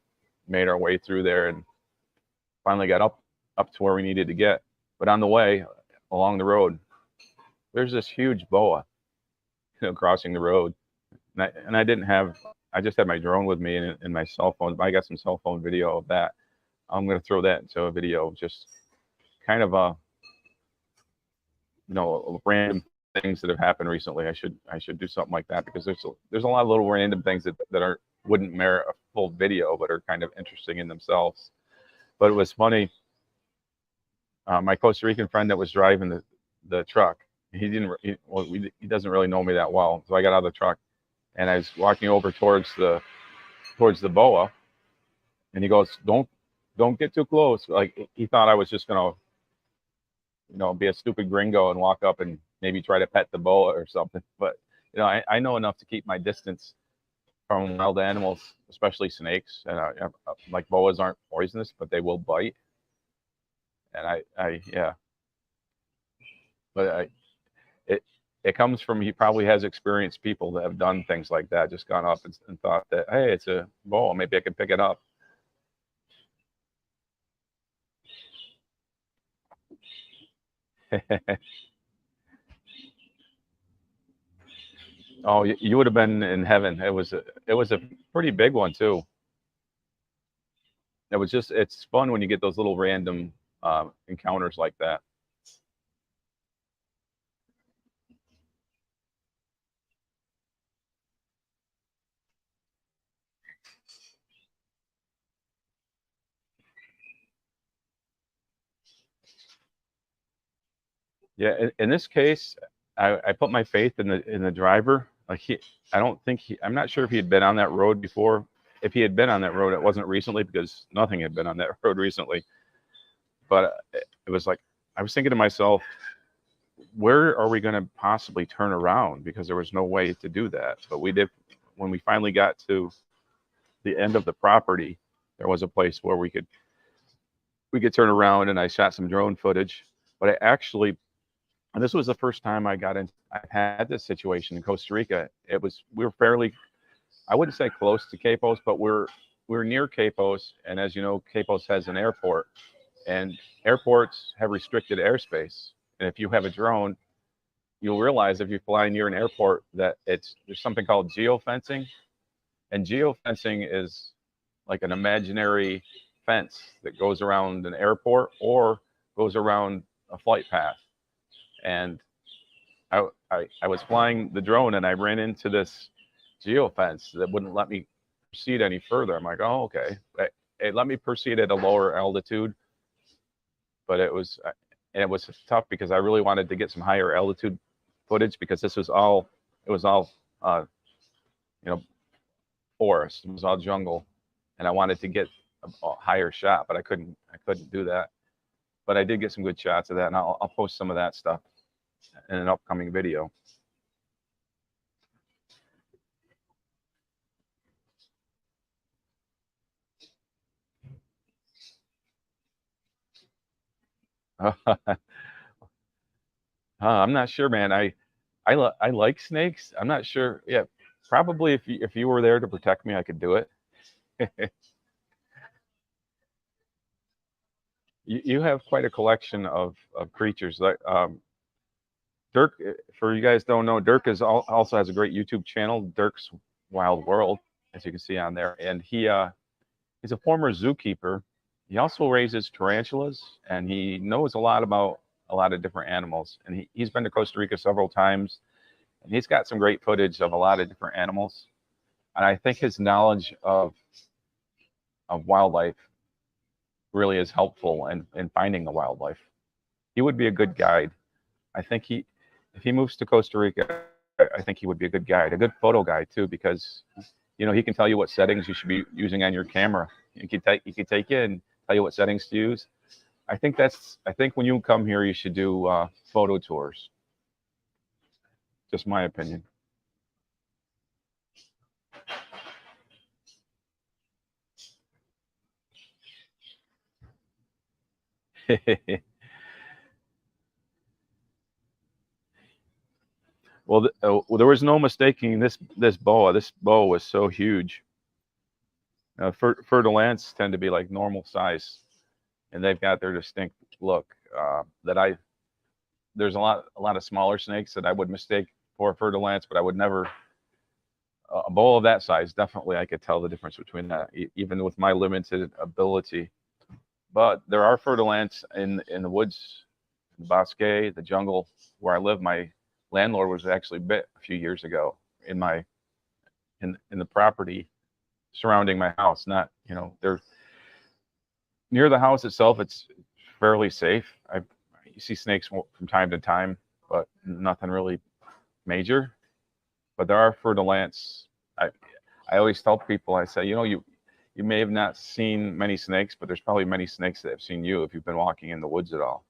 made our way through there and finally got up to where we needed to get. But on the way along the road, there's this huge boa, crossing the road, and I just had my drone with me and my cell phone. I got some cell phone video of that. I'm going to throw that into a video, just kind of a random things that have happened recently. I should do something like that, because there's a lot of little random things that wouldn't merit a full video, but are kind of interesting in themselves. But it was funny. My Costa Rican friend that was driving the truck, he doesn't really know me that well, so I got out of the truck and I was walking over towards the boa, and he goes, "Don't get too close." Like, he thought I was just gonna be a stupid gringo and walk up and maybe try to pet the boa or something. But I know enough to keep my distance from wild animals, especially snakes. And like, boas aren't poisonous, but they will bite. And yeah, but it comes from, he probably has experienced people that have done things like that, just gone up and thought that, hey, it's a boa, maybe I can pick it up. Oh, you would have been in heaven. It was a pretty big one too. It's fun when you get those little random encounters like that. Yeah, in this case, I put my faith in the driver. Like, I'm not sure if he had been on that road before. If he had been on that road, it wasn't recently, because nothing had been on that road recently. But it was like, I was thinking to myself, where are we going to possibly turn around? Because there was no way to do that. But we did. When we finally got to the end of the property, there was a place where we could turn around, and I shot some drone footage. But I actually, and this was the first time I had this situation in Costa Rica. We were fairly, I wouldn't say close to Capos, but we're near Capos. And as you know, Capos has an airport, and airports have restricted airspace. And if you have a drone, you'll realize if you fly near an airport that there's something called geofencing. And geofencing is like an imaginary fence that goes around an airport or goes around a flight path. And I was flying the drone, and I ran into this geofence that wouldn't let me proceed any further. I'm like, oh, okay. it let me proceed at a lower altitude, but it was tough because I really wanted to get some higher altitude footage because this was all uh, you know, forest. It was all jungle, and I wanted to get a higher shot, but I couldn't do that. But I did get some good shots of that, and I'll post some of that stuff in an upcoming video. I'm not sure, man. I like snakes. I'm not sure. Yeah, probably if you were there to protect me, I could do it. You have quite a collection of creatures. Like Dirk, for you guys don't know, Dirk also has a great YouTube channel, Dirk's Wild World, as you can see on there. And he's a former zookeeper. He also raises tarantulas, and he knows a lot about a lot of different animals. And he's been to Costa Rica several times, and he's got some great footage of a lot of different animals. And I think his knowledge of wildlife really is helpful in finding the wildlife. He would be a good guide. I think if he moves to Costa Rica, I think he would be a good guide, a good photo guide too, because he can tell you what settings you should be using on your camera. He could take you and tell you what settings to use. I think when you come here, you should do photo tours. Just my opinion. Well, there was no mistaking this boa. This boa was so huge. Fer-de-lance tend to be like normal size, and they've got their distinct look. There's a lot of smaller snakes that I would mistake for fer-de-lance, but I would never. A boa of that size, definitely, I could tell the difference between that, even with my limited ability. But there are fer-de-lance in the woods, the bosque, the jungle where I live. My landlord was actually bit a few years ago in the property surrounding my house. Not, they're near the house itself. It's fairly safe. You see snakes from time to time, but nothing really major. But there are fer-de-lance. I always tell people, I say, you may have not seen many snakes, but there's probably many snakes that have seen you if you've been walking in the woods at all.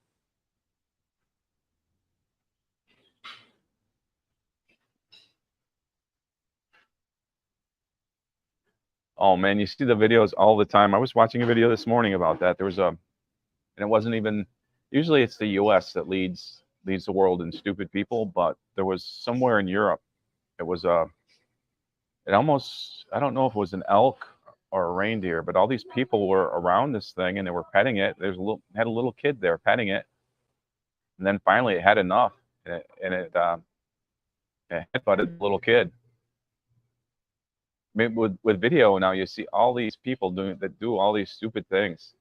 Oh man, you see the videos all the time. I was watching a video this morning about that. And it wasn't even, usually it's the US that leads the world in stupid people, but there was somewhere in Europe, it was I don't know if it was an elk or a reindeer, but all these people were around this thing and they were petting it. Had a little kid there petting it, and then finally it had enough, and it headbutted the little kid. I mean, with video now, you see all these people do all these stupid things.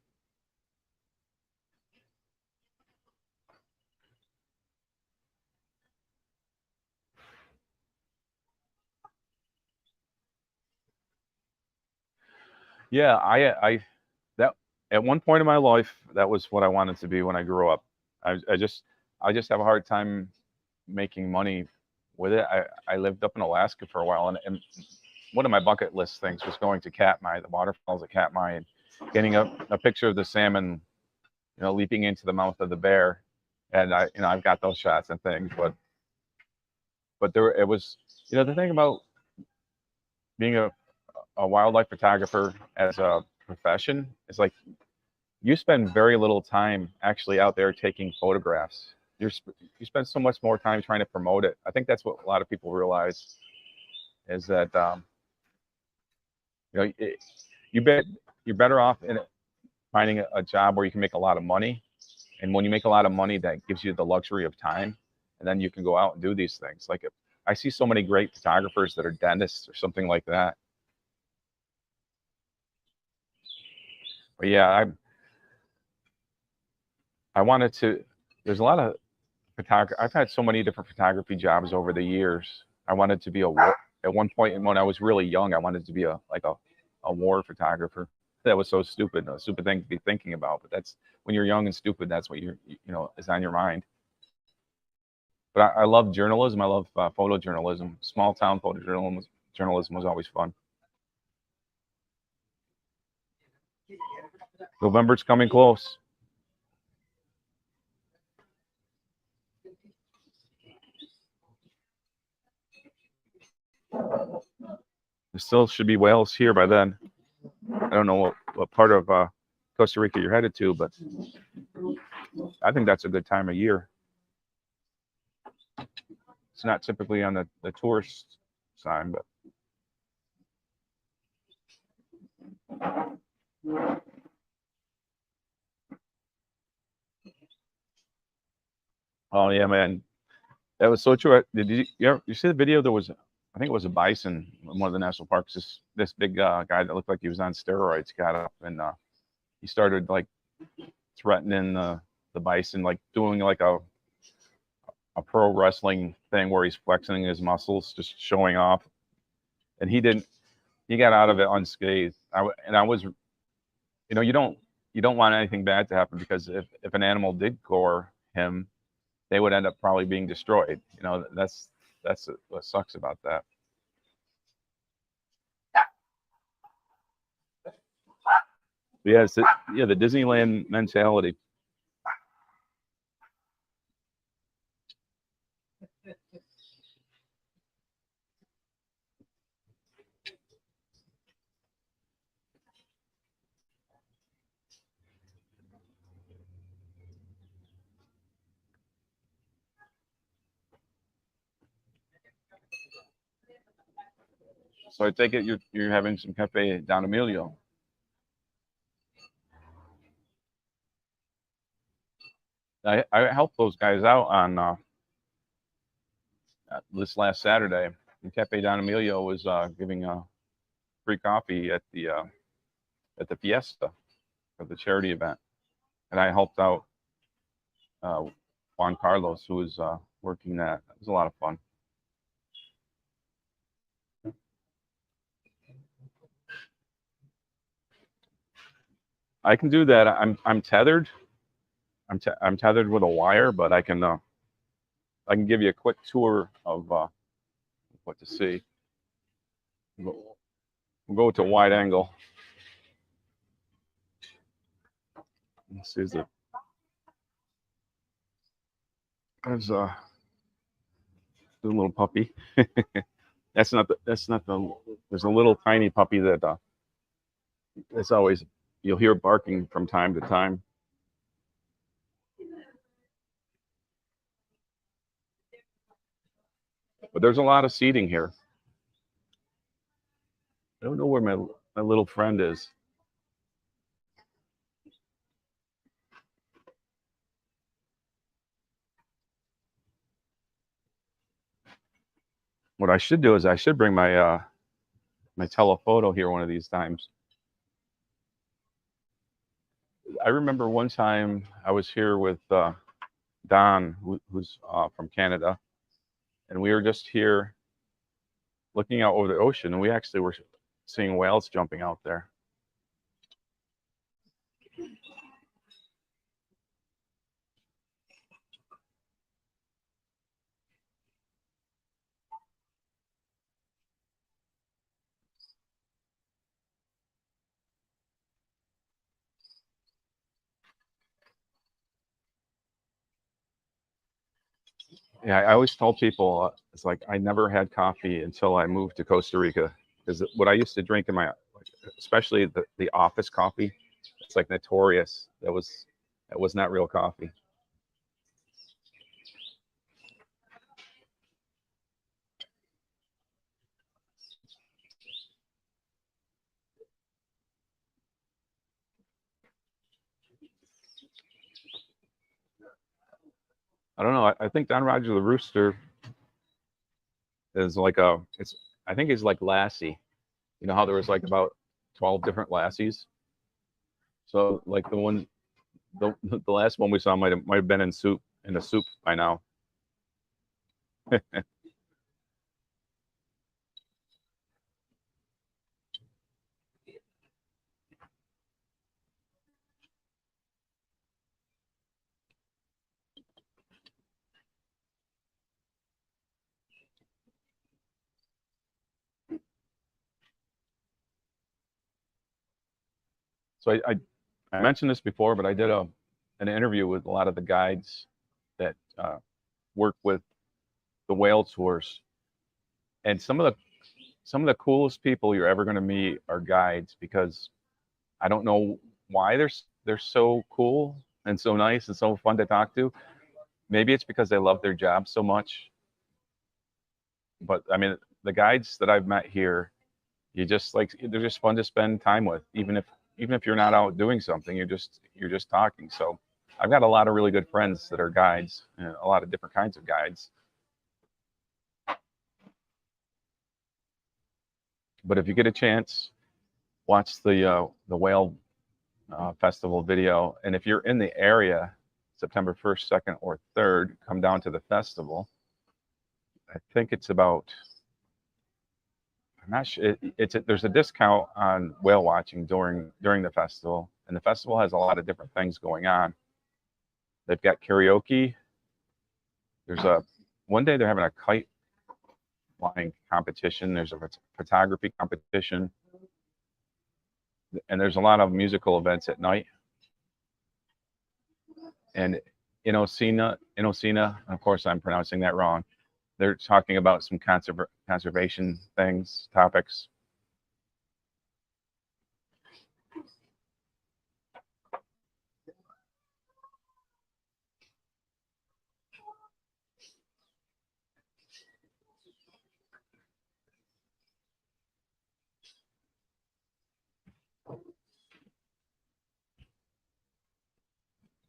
Yeah, that at one point in my life, that was what I wanted to be when I grew up. I just have a hard time making money with it. I lived up in Alaska for a while, and one of my bucket list things was going to Katmai, the waterfalls at Katmai, and getting a picture of the salmon, leaping into the mouth of the bear. And I've got those shots and things, but it was, the thing about being a wildlife photographer as a profession is like you spend very little time actually out there taking photographs. You spend so much more time trying to promote it. I think that's what a lot of people realize is that you're better off in finding a job where you can make a lot of money, and when you make a lot of money, that gives you the luxury of time, and then you can go out and do these things. Like I see so many great photographers that are dentists or something like that. But yeah, I wanted to. There's a lot of photography. I've had so many different photography jobs over the years. I wanted to be at one point when I was really young, I wanted to be a war photographer. That was so stupid, a stupid thing to be thinking about. But that's when you're young and stupid. That's what is on your mind. But I love journalism. I love photojournalism. Small town photojournalism was always fun. November's coming close. There still should be whales here by then. I don't know what part of Costa Rica you're headed to, but I think that's a good time of year. It's not typically on the tourist side, but oh yeah, man, that was so true. Did you see the video? There was, I think it was a bison in one of the national parks. This big guy that looked like he was on steroids got up and he started like threatening the bison, like doing like a pro wrestling thing where he's flexing his muscles, just showing off. And he didn't. He got out of it unscathed. I was, you don't want anything bad to happen, because if an animal did gore him, they would end up probably being destroyed. That's what sucks about that. Yeah, the Disneyland mentality. So I take it you're having some cafe Don Emilio. I helped those guys out on this last Saturday. And Cafe Don Emilio was giving free coffee at the Fiesta of the charity event, and I helped out Juan Carlos, who was working that. It was a lot of fun. I can do that. I'm tethered. I'm tethered with a wire, but I can give you a quick tour of what to see. We'll go to wide angle. This is there's a little puppy. That's not the. There's a little tiny puppy that it's always, you'll hear barking from time to time. But there's a lot of seating here. I don't know where my little friend is. What I should do is I should bring my telephoto here one of these times. I remember one time I was here with Don, who's from Canada, and we were just here looking out over the ocean, and we actually were seeing whales jumping out there. Yeah, I always tell people it's like I never had coffee until I moved to Costa Rica, because what I used to drink in my, especially the office coffee, it's like notorious. That was not real coffee. I don't know. I think Don Roger the Rooster is like I think he's like Lassie. You know how there was like about 12 different Lassies. So like the last one we saw might have been in a soup by now. So I mentioned this before, but I did an interview with a lot of the guides that work with the whale tours, and some of the coolest people you're ever going to meet are guides, because I don't know why they're so cool and so nice and so fun to talk to. Maybe it's because they love their job so much. But I mean, the guides that I've met here, you just like they're just fun to spend time with, even if you're not out doing something, you're just talking. So I've got a lot of really good friends that are guides, and a lot of different kinds of guides. But if you get a chance, watch the whale festival video, and if you're in the area, September 1st, 2nd, or 3rd, come down to the festival. I think it's about, I'm not sure. There's a discount on whale watching during the festival, and the festival has a lot of different things going on. They've got karaoke. There's a one day they're having a kite flying competition. There's a photography competition, and there's a lot of musical events at night. And in Osina, of course I'm pronouncing that wrong. They're talking about some conservation things, topics.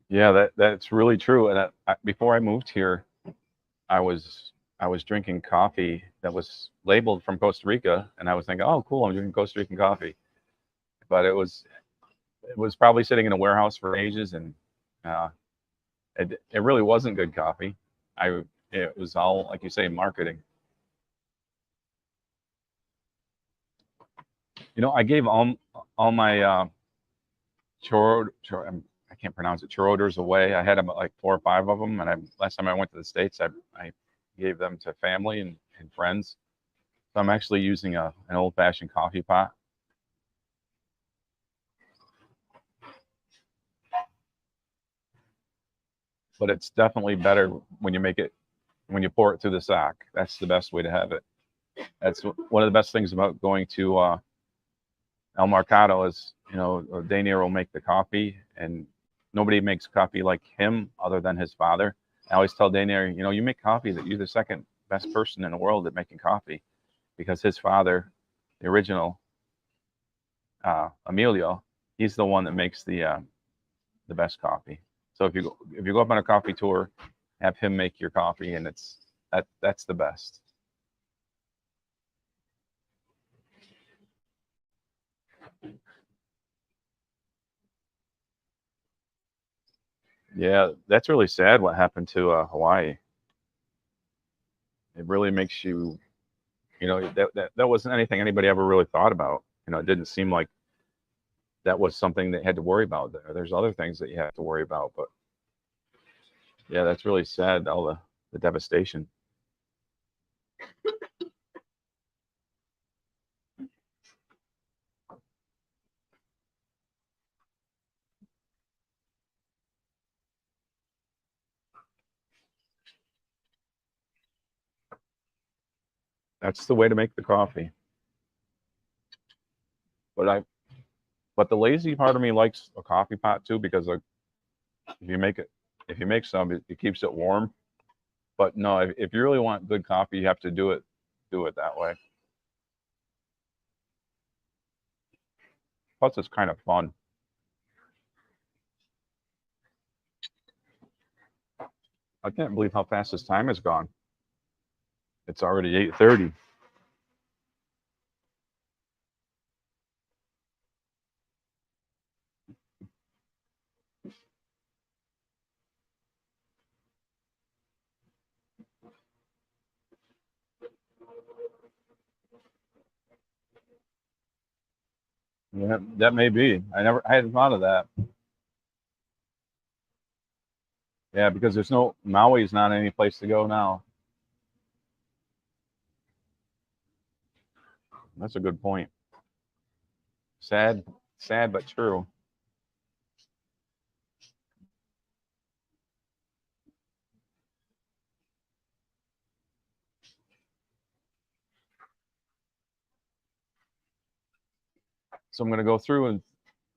Yeah, that's really true. And before I moved here, I was I was drinking coffee that was labeled from Costa Rica, and I was thinking, oh, cool, I'm drinking Costa Rican coffee. But it was probably sitting in a warehouse for ages, and uh, it really wasn't good coffee. I It was all, like you say, marketing. I gave all my I can't pronounce it, chorroders away. I had about like 4 or 5 of them, and last time I went to the States, I gave them to family and friends. So I'm actually using an old-fashioned coffee pot. But it's definitely better when you pour it through the sock. That's the best way to have it. That's one of the best things about going to El Mercado is, Daniel will make the coffee, and nobody makes coffee like him other than his father. I always tell Daniel, you make coffee, that you're the second best person in the world at making coffee, because his father, the original Emilio, he's the one that makes the best coffee. So if you go up on a coffee tour, have him make your coffee, and that's the best. Yeah, that's really sad what happened to Hawaii. It really makes you, that wasn't anything anybody ever really thought about. It didn't seem like that was something that had to worry about there. There's other things that you have to worry about, but yeah, that's really sad. All the devastation. That's the way to make the coffee. But but the lazy part of me likes a coffee pot too, because like, if you make it, if you make some, it keeps it warm. But no, if you really want good coffee, you have to do it that way. Plus, it's kind of fun. I can't believe how fast this time has gone. It's already 8:30. Yeah, that may be. I hadn't thought of that. Yeah, because there's no Maui's not any place to go now. That's a good point. Sad, sad but true. So I'm going to go through and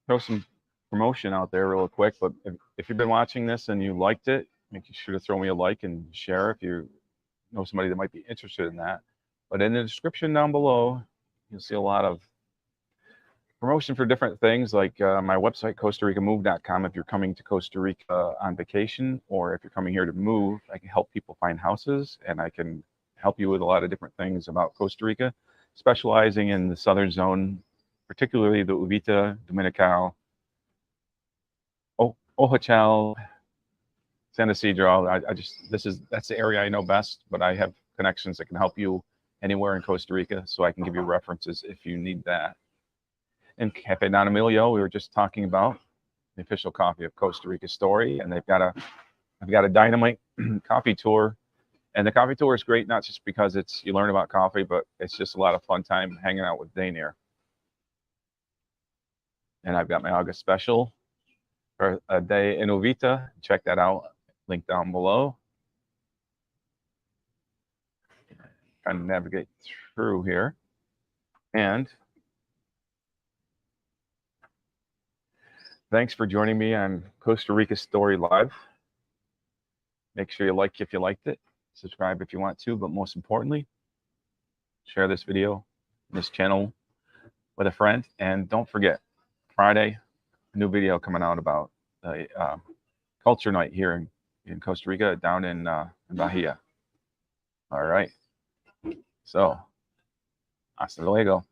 throw some promotion out there real quick. But if you've been watching this and you liked it, make sure to throw me a like and share if you know somebody that might be interested in that. But in the description down below, you'll see a lot of promotion for different things, like my website, CostaRicaMove.com. If you're coming to Costa Rica on vacation, or if you're coming here to move, I can help people find houses, and I can help you with a lot of different things about Costa Rica, specializing in the southern zone, particularly the Uvita, Dominical, Ojachal, San Isidro. That's the area I know best, but I have connections that can help you anywhere in Costa Rica, so I can give you references if you need that. And Cafe Don Emilio, we were just talking about the official coffee of Costa Rica Story, and I've got a dynamite coffee tour. And the coffee tour is great, not just because you learn about coffee, but it's just a lot of fun time hanging out with Dainier. And I've got my August special for a day in Uvita. Check that out. Link down below. Trying to navigate through here. And thanks for joining me on Costa Rica Story Live. Make sure you like if you liked it. Subscribe if you want to, but most importantly, share this video, this channel with a friend. And don't forget, Friday, a new video coming out about the culture night here in Costa Rica, down in Bahia. All right. So, hasta luego.